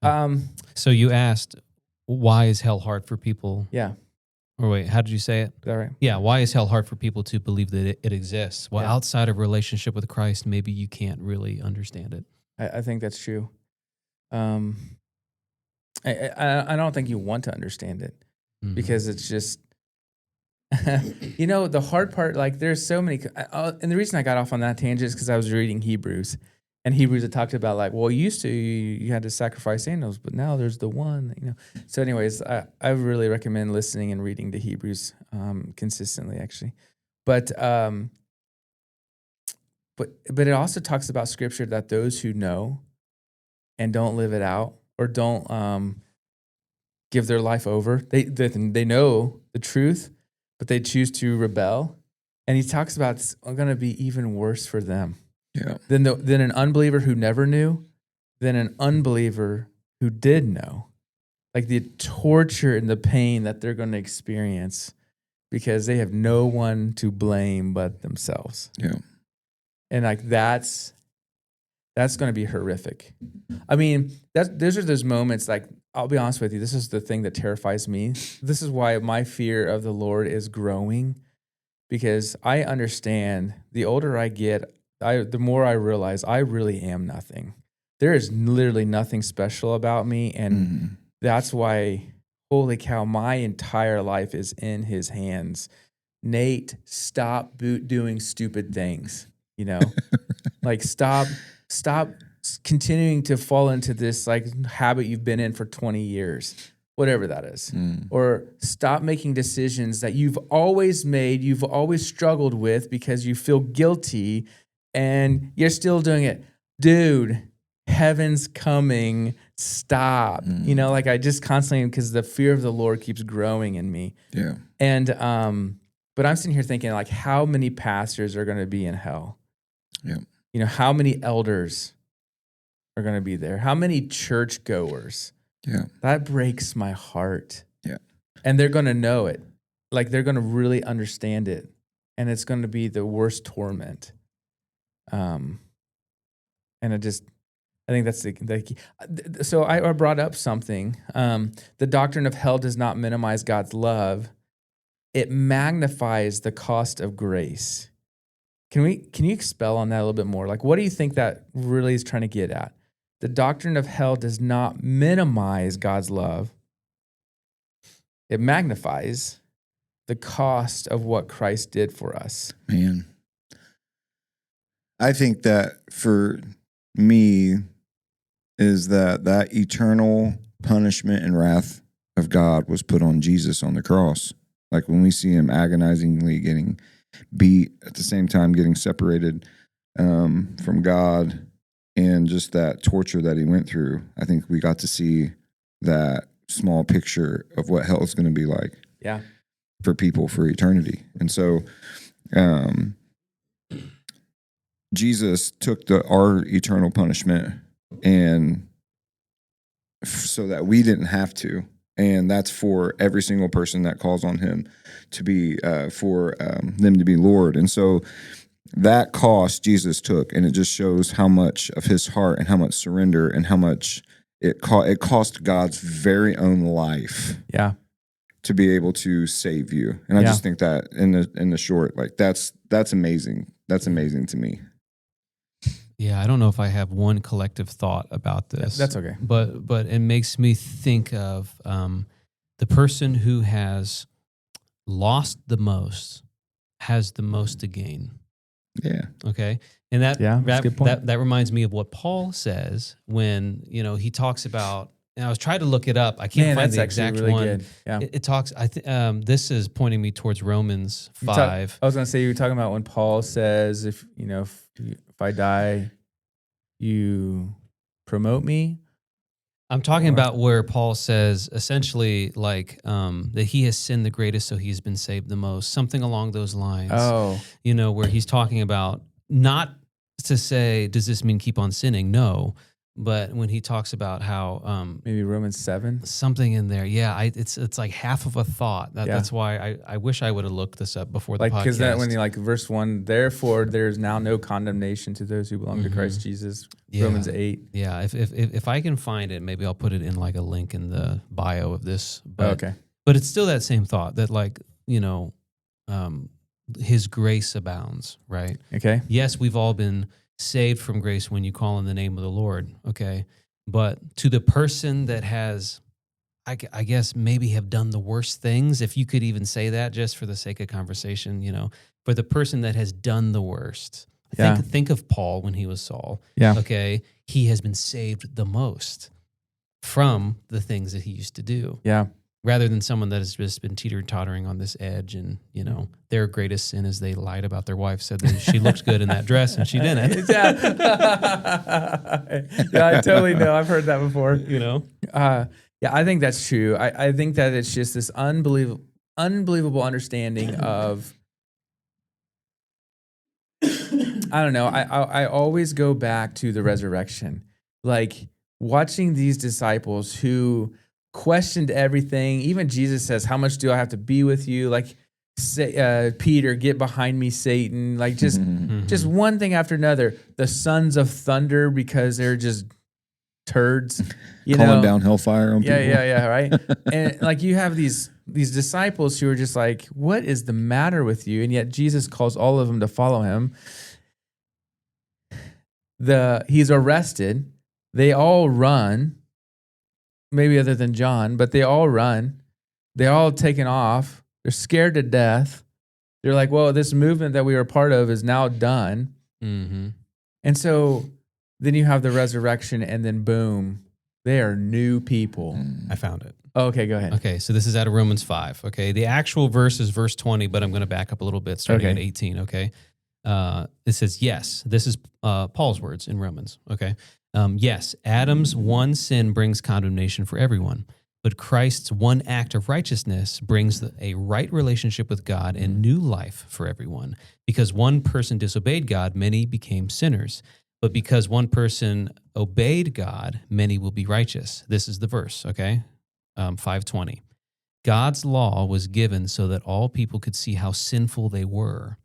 So you asked, why is hell hard for people? Yeah. Or wait, how did you say it? Is that right? Yeah, why is hell hard for people to believe that it exists? Well, outside of relationship with Christ, maybe you can't really understand it. I think that's true. I don't think you want to understand it because it's just, the hard part, like there's so many, and the reason I got off on that tangent is because I was reading Hebrews, and Hebrews had talked about like, well, used to you had to sacrifice animals, but now there's the one, So anyways, I really recommend listening and reading the Hebrews consistently, actually. But it also talks about scripture that those who know and don't live it out or don't give their life over, they know the truth, but they choose to rebel. And he talks about it's going to be even worse for them. Yeah. Than an unbeliever who never knew, than an unbeliever who did know. Like the torture and the pain that they're going to experience because they have no one to blame but themselves. Yeah. And like that's going to be horrific. I mean, those are those moments, like, I'll be honest with you, this is the thing that terrifies me. This is why my fear of the Lord is growing, because I understand the older I get, the more I realize I really am nothing. There is literally nothing special about me. And that's why, holy cow, my entire life is in his hands. Nate, stop doing stupid things, like stop continuing to fall into this like habit you've been in for 20 years, whatever that is. Or stop making decisions that you've always made, you've always struggled with because you feel guilty and you're still doing it. Dude, heaven's coming. Stop. Like I just constantly, because the fear of the Lord keeps growing in me. Yeah. And, but I'm sitting here thinking like how many pastors are going to be in hell? Yeah. How many elders are going to be there? How many churchgoers? Yeah. That breaks my heart. Yeah. And they're going to know it. Like they're going to really understand it. And it's going to be the worst torment. And I think that's the key. So I brought up something. The doctrine of hell does not minimize God's love. it magnifies the cost of grace. Can you expel on that a little bit more? Like, what do you think that really is trying to get at? The doctrine of hell does not minimize God's love. It magnifies the cost of what Christ did for us. Man, I think that for me is that eternal punishment and wrath of God was put on Jesus on the cross. Like when we see him agonizingly getting beat, at the same time getting separated from God, and just that torture that he went through, I think we got to see that small picture of what hell is going to be like for people for eternity. And so Jesus took our eternal punishment, and so that we didn't have to. And that's for every single person that calls on him to be, for them to be Lord. And so that cost Jesus took, and it just shows how much of his heart and how much surrender and how much it cost God's very own life to be able to save you. And I just think that in the short, like that's amazing. That's amazing to me. Yeah, I don't know if I have one collective thought about this. That's okay. But it makes me think of the person who has lost the most has the most to gain. Yeah. Okay. And that's a good point. That reminds me of what Paul says when, he talks about, and I was trying to look it up. I can't find the exact really one. Good. Yeah. It talks, this is pointing me towards Romans 5. I was going to say, you were talking about when Paul says, if I die, you promote me. I'm talking about where Paul says essentially like that he has sinned the greatest, so he's been saved the most. Something along those lines. Oh. Where he's talking about, not to say, does this mean keep on sinning? No. But when he talks about how maybe Romans 7, something in there, it's like half of a thought. That's why I wish I would have looked this up before the podcast. Because that when you verse 1, therefore there is now no condemnation to those who belong to Christ Jesus. Yeah. Romans 8. Yeah, if I can find it, maybe I'll put it in like a link in the bio of this. But, but it's still that same thought that His grace abounds, right? Okay. Yes, we've all been saved from grace when you call on the name of the Lord, okay? But to the person that has, I guess, maybe have done the worst things, if you could even say that just for the sake of conversation, for the person that has done the worst, think of Paul when he was Saul, okay? He has been saved the most from the things that he used to do. Yeah. Rather than someone that has just been teeter-tottering on this edge and, their greatest sin is they lied about their wife, said that she looked good in that dress and she didn't. I totally know. I've heard that before. I think that's true. I think that it's just this unbelievable understanding of, I don't know. I always go back to the resurrection, like watching these disciples who questioned everything. Even Jesus says, how much do I have to be with you? Like, Peter, get behind me, Satan. Like just one thing after another. The sons of thunder, because they're just turds, calling down hellfire on people. Yeah, right. And like you have these disciples who are just like, what is the matter with you? And yet Jesus calls all of them to follow him. He's arrested. They all run. Maybe other than John, but they all run. They're all taken off. They're scared to death. They're like, well, this movement that we were part of is now done. Mm-hmm. And so then you have the resurrection, and then boom, they are new people. I found it. Oh, okay, go ahead. Okay, so this is out of Romans 5. Okay, the actual verse is verse 20, but I'm going to back up a little bit, starting at 18. Okay, it says, yes, this is Paul's words in Romans. Okay. Yes, Adam's one sin brings condemnation for everyone, but Christ's one act of righteousness brings a right relationship with God and new life for everyone. Because one person disobeyed God, many became sinners. But because one person obeyed God, many will be righteous. This is the verse, okay? 5:20. God's law was given so that all people could see how sinful they were.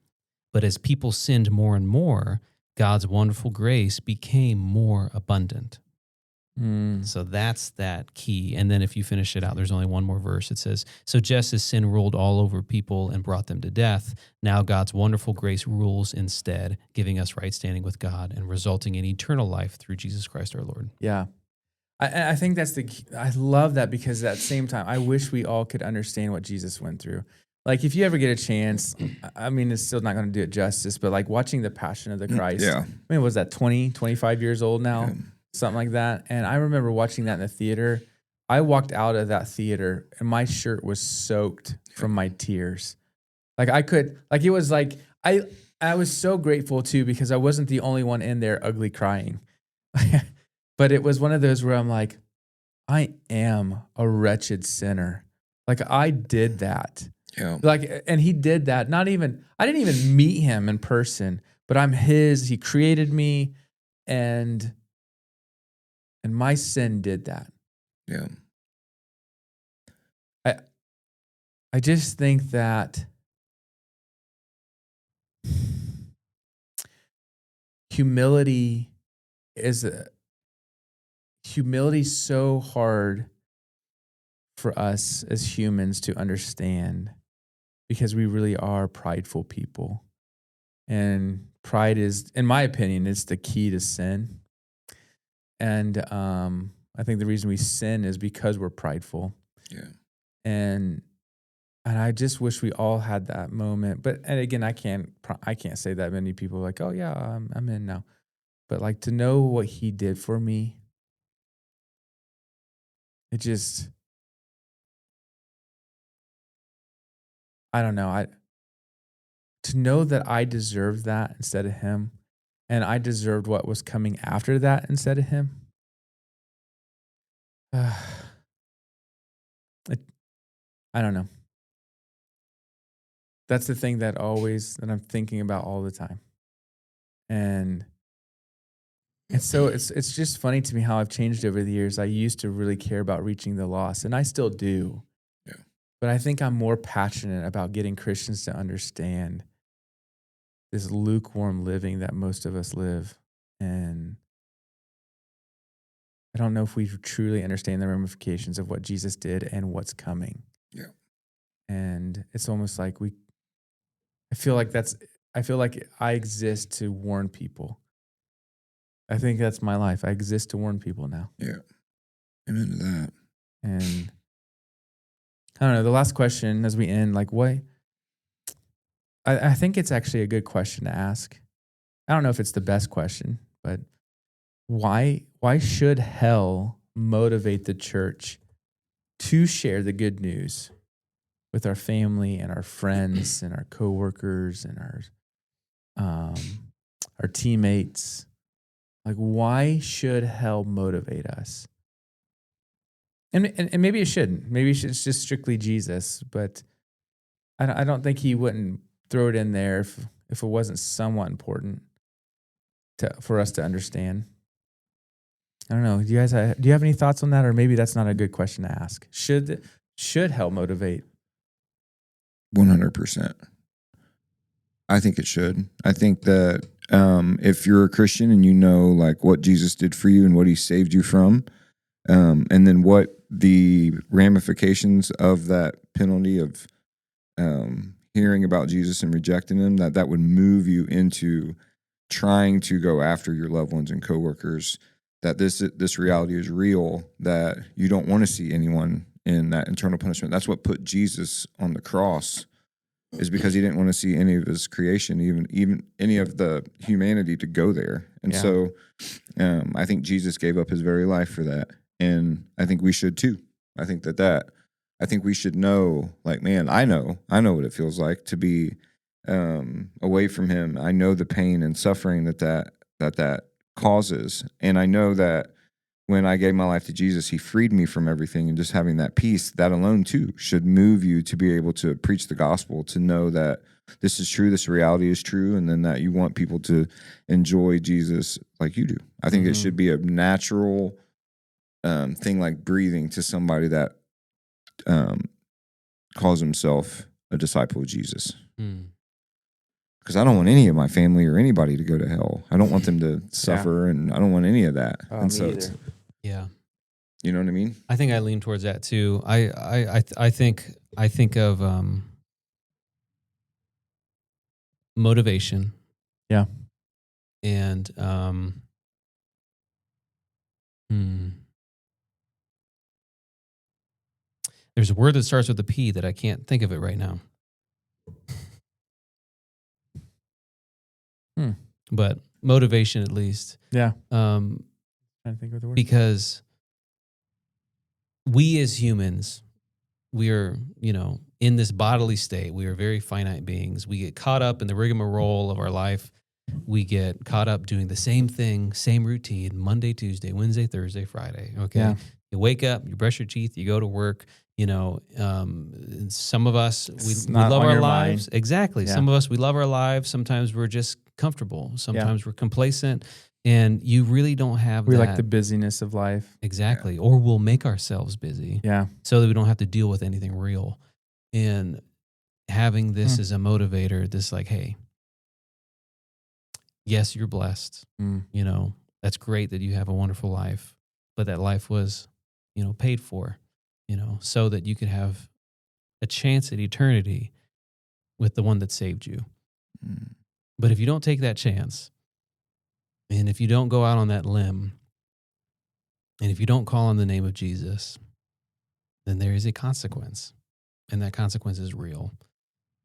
But as people sinned more and more, God's wonderful grace became more abundant. So that's that key. And then if you finish it out, there's only one more verse. It says, so just as sin ruled all over people and brought them to death, now God's wonderful grace rules instead, giving us right standing with God and resulting in eternal life through Jesus Christ our Lord. Yeah. I think that's I love that, because at the same time, I wish we all could understand what Jesus went through. Like, if you ever get a chance, I mean, it's still not going to do it justice, but like watching the Passion of the Christ. Yeah. I mean, was that 20, 25 years old now? Yeah. Something like that. And I remember watching that in the theater. I walked out of that theater and my shirt was soaked from my tears. Like it was like, I was so grateful too, because I wasn't the only one in there ugly crying. But it was one of those where I'm like, I am a wretched sinner. Like, I did that. Yeah. Like, and he did that. I didn't even meet him in person, but I'm his. He created me, and my sin did that. Yeah. I just think that humility is so hard for us as humans to understand, because we really are prideful people. And pride is, in my opinion, it's the key to sin. And I think the reason we sin is because we're prideful. Yeah. And I just wish we all had that moment. But, and again, I can't say that many people are like, oh yeah, I'm in now. But like, to know what he did for me, it just, I don't know. To know that I deserved that instead of him, and I deserved what was coming after that instead of him. I don't know. That's the thing that I'm thinking about all the time. And so it's just funny to me how I've changed over the years. I used to really care about reaching the lost, and I still do. Yeah. But I think I'm more passionate about getting Christians to understand this lukewarm living that most of us live. And I don't know if we truly understand the ramifications of what Jesus did and what's coming. Yeah. And it's almost like I feel like I exist to warn people. I think that's my life. I exist to warn people now. Yeah. Amen to that. And I don't know, the last question as we end, like, what? I think it's actually a good question to ask. I don't know if it's the best question, but why should hell motivate the church to share the good news with our family and our friends and our coworkers and our teammates? Like, why should hell motivate us? And maybe it shouldn't. Maybe it's just strictly Jesus, but I don't think he wouldn't throw it in there if it wasn't somewhat important for us to understand. I don't know. Do you have any thoughts on that? Or maybe that's not a good question to ask. Should hell motivate? 100%. I think it should. I think that if you're a Christian and you know like what Jesus did for you and what he saved you from, and then what the ramifications of that penalty of hearing about Jesus and rejecting him, that would move you into trying to go after your loved ones and coworkers, that this reality is real, that you don't want to see anyone in that eternal punishment. That's what put Jesus on the cross, is because he didn't want to see any of his creation, even any of the humanity to go there. And so I think Jesus gave up his very life for that. And I think we should too. I think I think we should know, like, man, I know what it feels like to be away from him. I know the pain and suffering that causes. And I know that when I gave my life to Jesus, he freed me from everything, and just having that peace, that alone too should move you to be able to preach the gospel, to know that this is true, this reality is true, and then that you want people to enjoy Jesus like you do. I think it should be a natural thing, like breathing, to somebody that calls himself a disciple of Jesus. Because I don't want any of my family or anybody to go to hell. I don't want them to suffer, and I don't want any of that. Oh, and me so either. Yeah. You know what I mean? I think I lean towards that too. I think of motivation. Yeah. And there's a word that starts with a P that I can't think of it right now. But motivation, at least. Yeah. Trying to think of the word. Because we as humans, we are, in this bodily state. We are very finite beings. We get caught up in the rigmarole of our life. We get caught up doing the same thing, same routine, Monday, Tuesday, Wednesday, Thursday, Friday. Okay. Yeah. You wake up, you brush your teeth, you go to work. Some of us, we not love on our your lives. mind. Exactly. Yeah. Some of us, we love our lives. Sometimes we're just comfortable. Sometimes we're complacent. And you really don't have We that. like the busyness of life. Exactly. Or we'll make ourselves busy. Yeah. So that we don't have to deal with anything real. And having this as a motivator, this like, hey, yes, you're blessed. That's great that you have a wonderful life, but that life was, paid for, so that you could have a chance at eternity with the one that saved you. But if you don't take that chance, and if you don't go out on that limb, and if you don't call on the name of Jesus, then there is a consequence, and that consequence is real.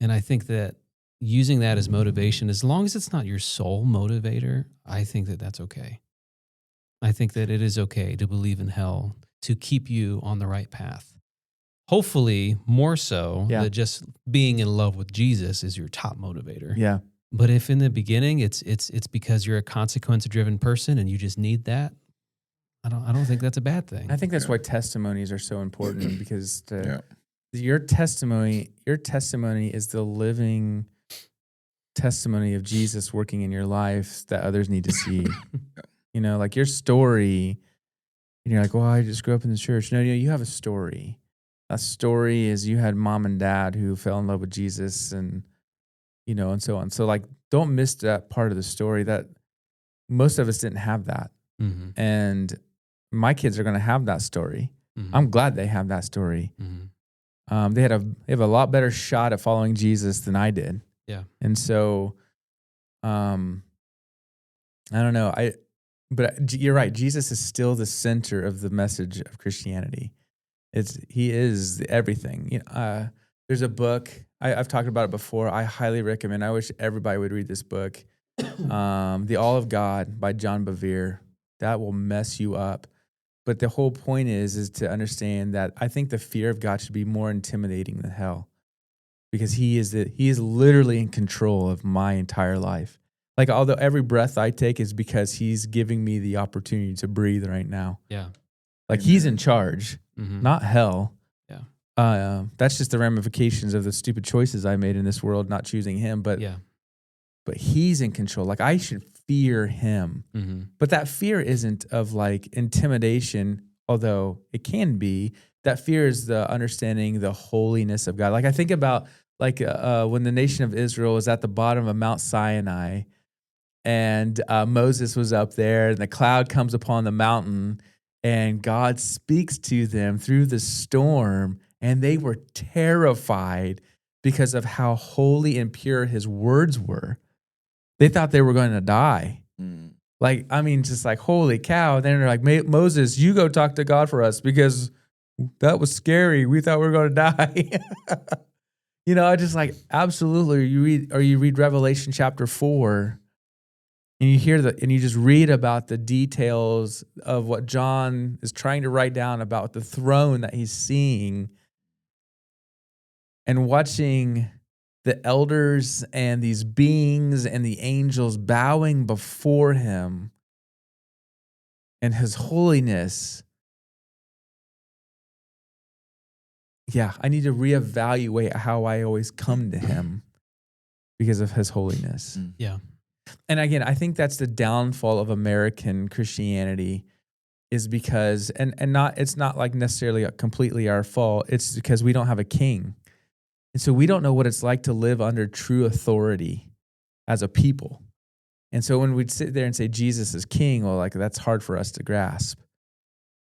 And I think that using that as motivation, as long as it's not your sole motivator, I think that that's okay. I think that it is okay to believe in hell to keep you on the right path. Hopefully, more so that just being in love with Jesus is your top motivator. Yeah. But if in the beginning it's because you're a consequence-driven person and you just need that, I don't think that's a bad thing. I think that's why testimonies are so important because your testimony is the living testimony of Jesus working in your life that others need to see. Like your story, and you're like, well, I just grew up in the church. No, you have a story. A story is you had mom and dad who fell in love with Jesus and, and so on. So like, don't miss that part of the story that most of us didn't have that. Mm-hmm. And my kids are going to have that story. Mm-hmm. I'm glad they have that story. Mm-hmm. They have a lot better shot at following Jesus than I did. Yeah. And so, I don't know. But you're right. Jesus is still the center of the message of Christianity. He is everything. There's a book. I've talked about it before. I highly recommend. I wish everybody would read this book, "The All of God" by John Bevere. That will mess you up. But the whole point is to understand that I think the fear of God should be more intimidating than hell, because He is literally in control of my entire life. Like, although every breath I take is because He's giving me the opportunity to breathe right now. Yeah. Like He's in charge, not hell. Yeah. That's just the ramifications of the stupid choices I made in this world, not choosing Him. But He's in control. Like I should fear Him. Mm-hmm. But that fear isn't of like intimidation, although it can be. That fear is the understanding the holiness of God. Like I think about like when the nation of Israel was at the bottom of Mount Sinai, and Moses was up there, and the cloud comes upon the mountain, and God speaks to them through the storm, and they were terrified because of how holy and pure His words were. They thought they were going to die. Like, I mean, just like, holy cow. And then they're like, Moses, you go talk to God for us because that was scary. We thought we were going to die. I just like, absolutely. You read Revelation chapter 4, and you hear and you just read about the details of what John is trying to write down about the throne that he's seeing, and watching the elders and these beings and the angels bowing before Him and His holiness. Yeah, I need to reevaluate how I always come to Him because of His holiness. Yeah. And again, I think that's the downfall of American Christianity, is because, it's not like necessarily completely our fault. It's because we don't have a king. And so we don't know what it's like to live under true authority as a people. And so when we'd sit there and say Jesus is king, well, like that's hard for us to grasp.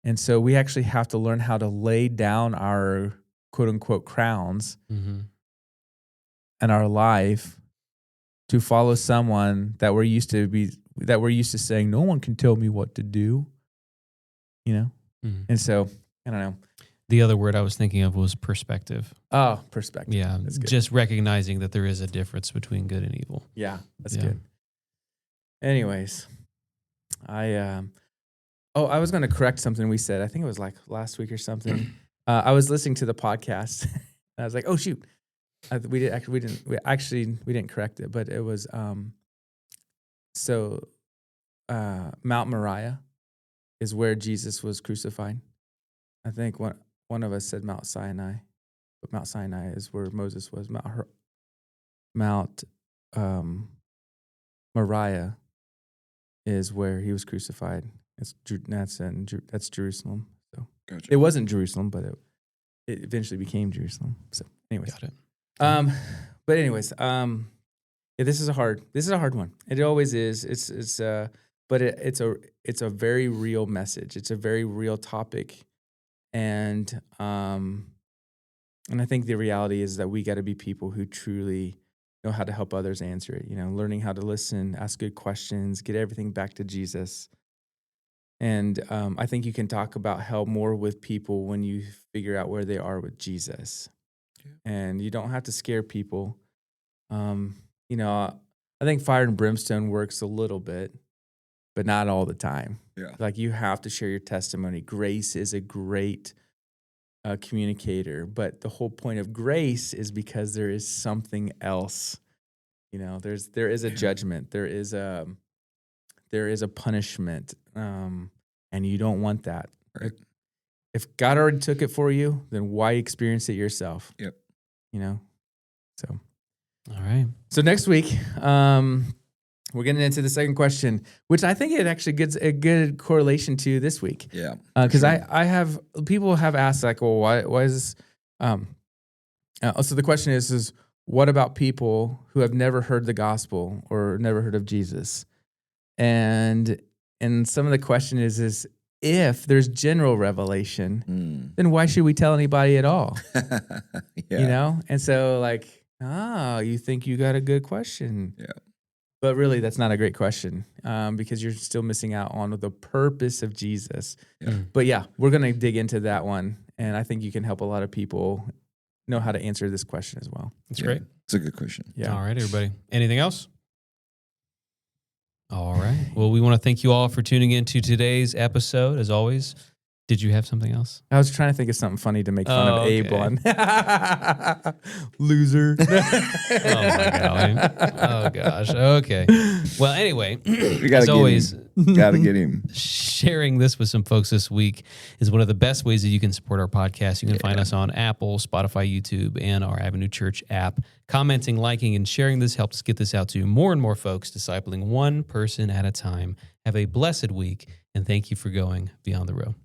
And so we actually have to learn how to lay down our quote unquote crowns Mhm. in our life to follow someone that we're used to saying, no one can tell me what to do, Mhm. And so, I don't know. The other word I was thinking of was perspective. Oh, perspective. Yeah, That's good. just recognizing that there is a difference between good and evil. Yeah, that's Yeah. good. Anyways, I was going to correct something we said. I think it was like last week or something. I was listening to the podcast. And I was like, oh shoot, we didn't correct it, but it was Mount Moriah is where Jesus was crucified. I think one of us said Mount Sinai, but Mount Sinai is where Moses was. Mount Moriah is where he was crucified. That's Jerusalem. So Gotcha. it wasn't Jerusalem, but it eventually became Jerusalem. So anyways, Got it. but anyways, yeah, this is a hard one. It always is. But it's a very real message. It's a very real topic, and I think the reality is that we got to be people who truly know how to help others answer it. Learning how to listen, ask good questions, get everything back to Jesus. And I think you can talk about help more with people when you figure out where they are with Jesus. Yeah. And you don't have to scare people. I think fire and brimstone works a little bit, but not all the time. Yeah. Like you have to share your testimony. Grace is a great communicator, but the whole point of grace is because there is something else. There is a judgment. There is a punishment, and you don't want that. Right. If God already took it for you, then why experience it yourself? Yep. So. All right. So next week, we're getting into the second question, which I think it actually gets a good correlation to this week. Yeah. Because sure. people have asked like, well, why is this? So the question is what about people who have never heard the gospel or never heard of Jesus? And some of the question is if there's general revelation, then why should we tell anybody at all? Yeah. And so like, you think you got a good question. Yeah. But really, that's not a great question because you're still missing out on the purpose of Jesus. Yeah. But yeah, we're going to dig into that one. And I think you can help a lot of people know how to answer this question as well. That's great. It's a good question. Yeah. All right, everybody. Anything else? All right. Well, we want to thank you all for tuning in to today's episode. As always, did you have something else? I was trying to think of something funny to make fun of okay. Abe on. Loser. Oh, my golly. Oh, gosh. Okay. Well, anyway, We as always, gotta get him. sharing this with some folks this week is one of the best ways that you can support our podcast. You can find us on Apple, Spotify, YouTube, and our Avenue Church app. Commenting, liking, and sharing this helps get this out to more and more folks, discipling one person at a time. Have a blessed week, and thank you for going beyond the row.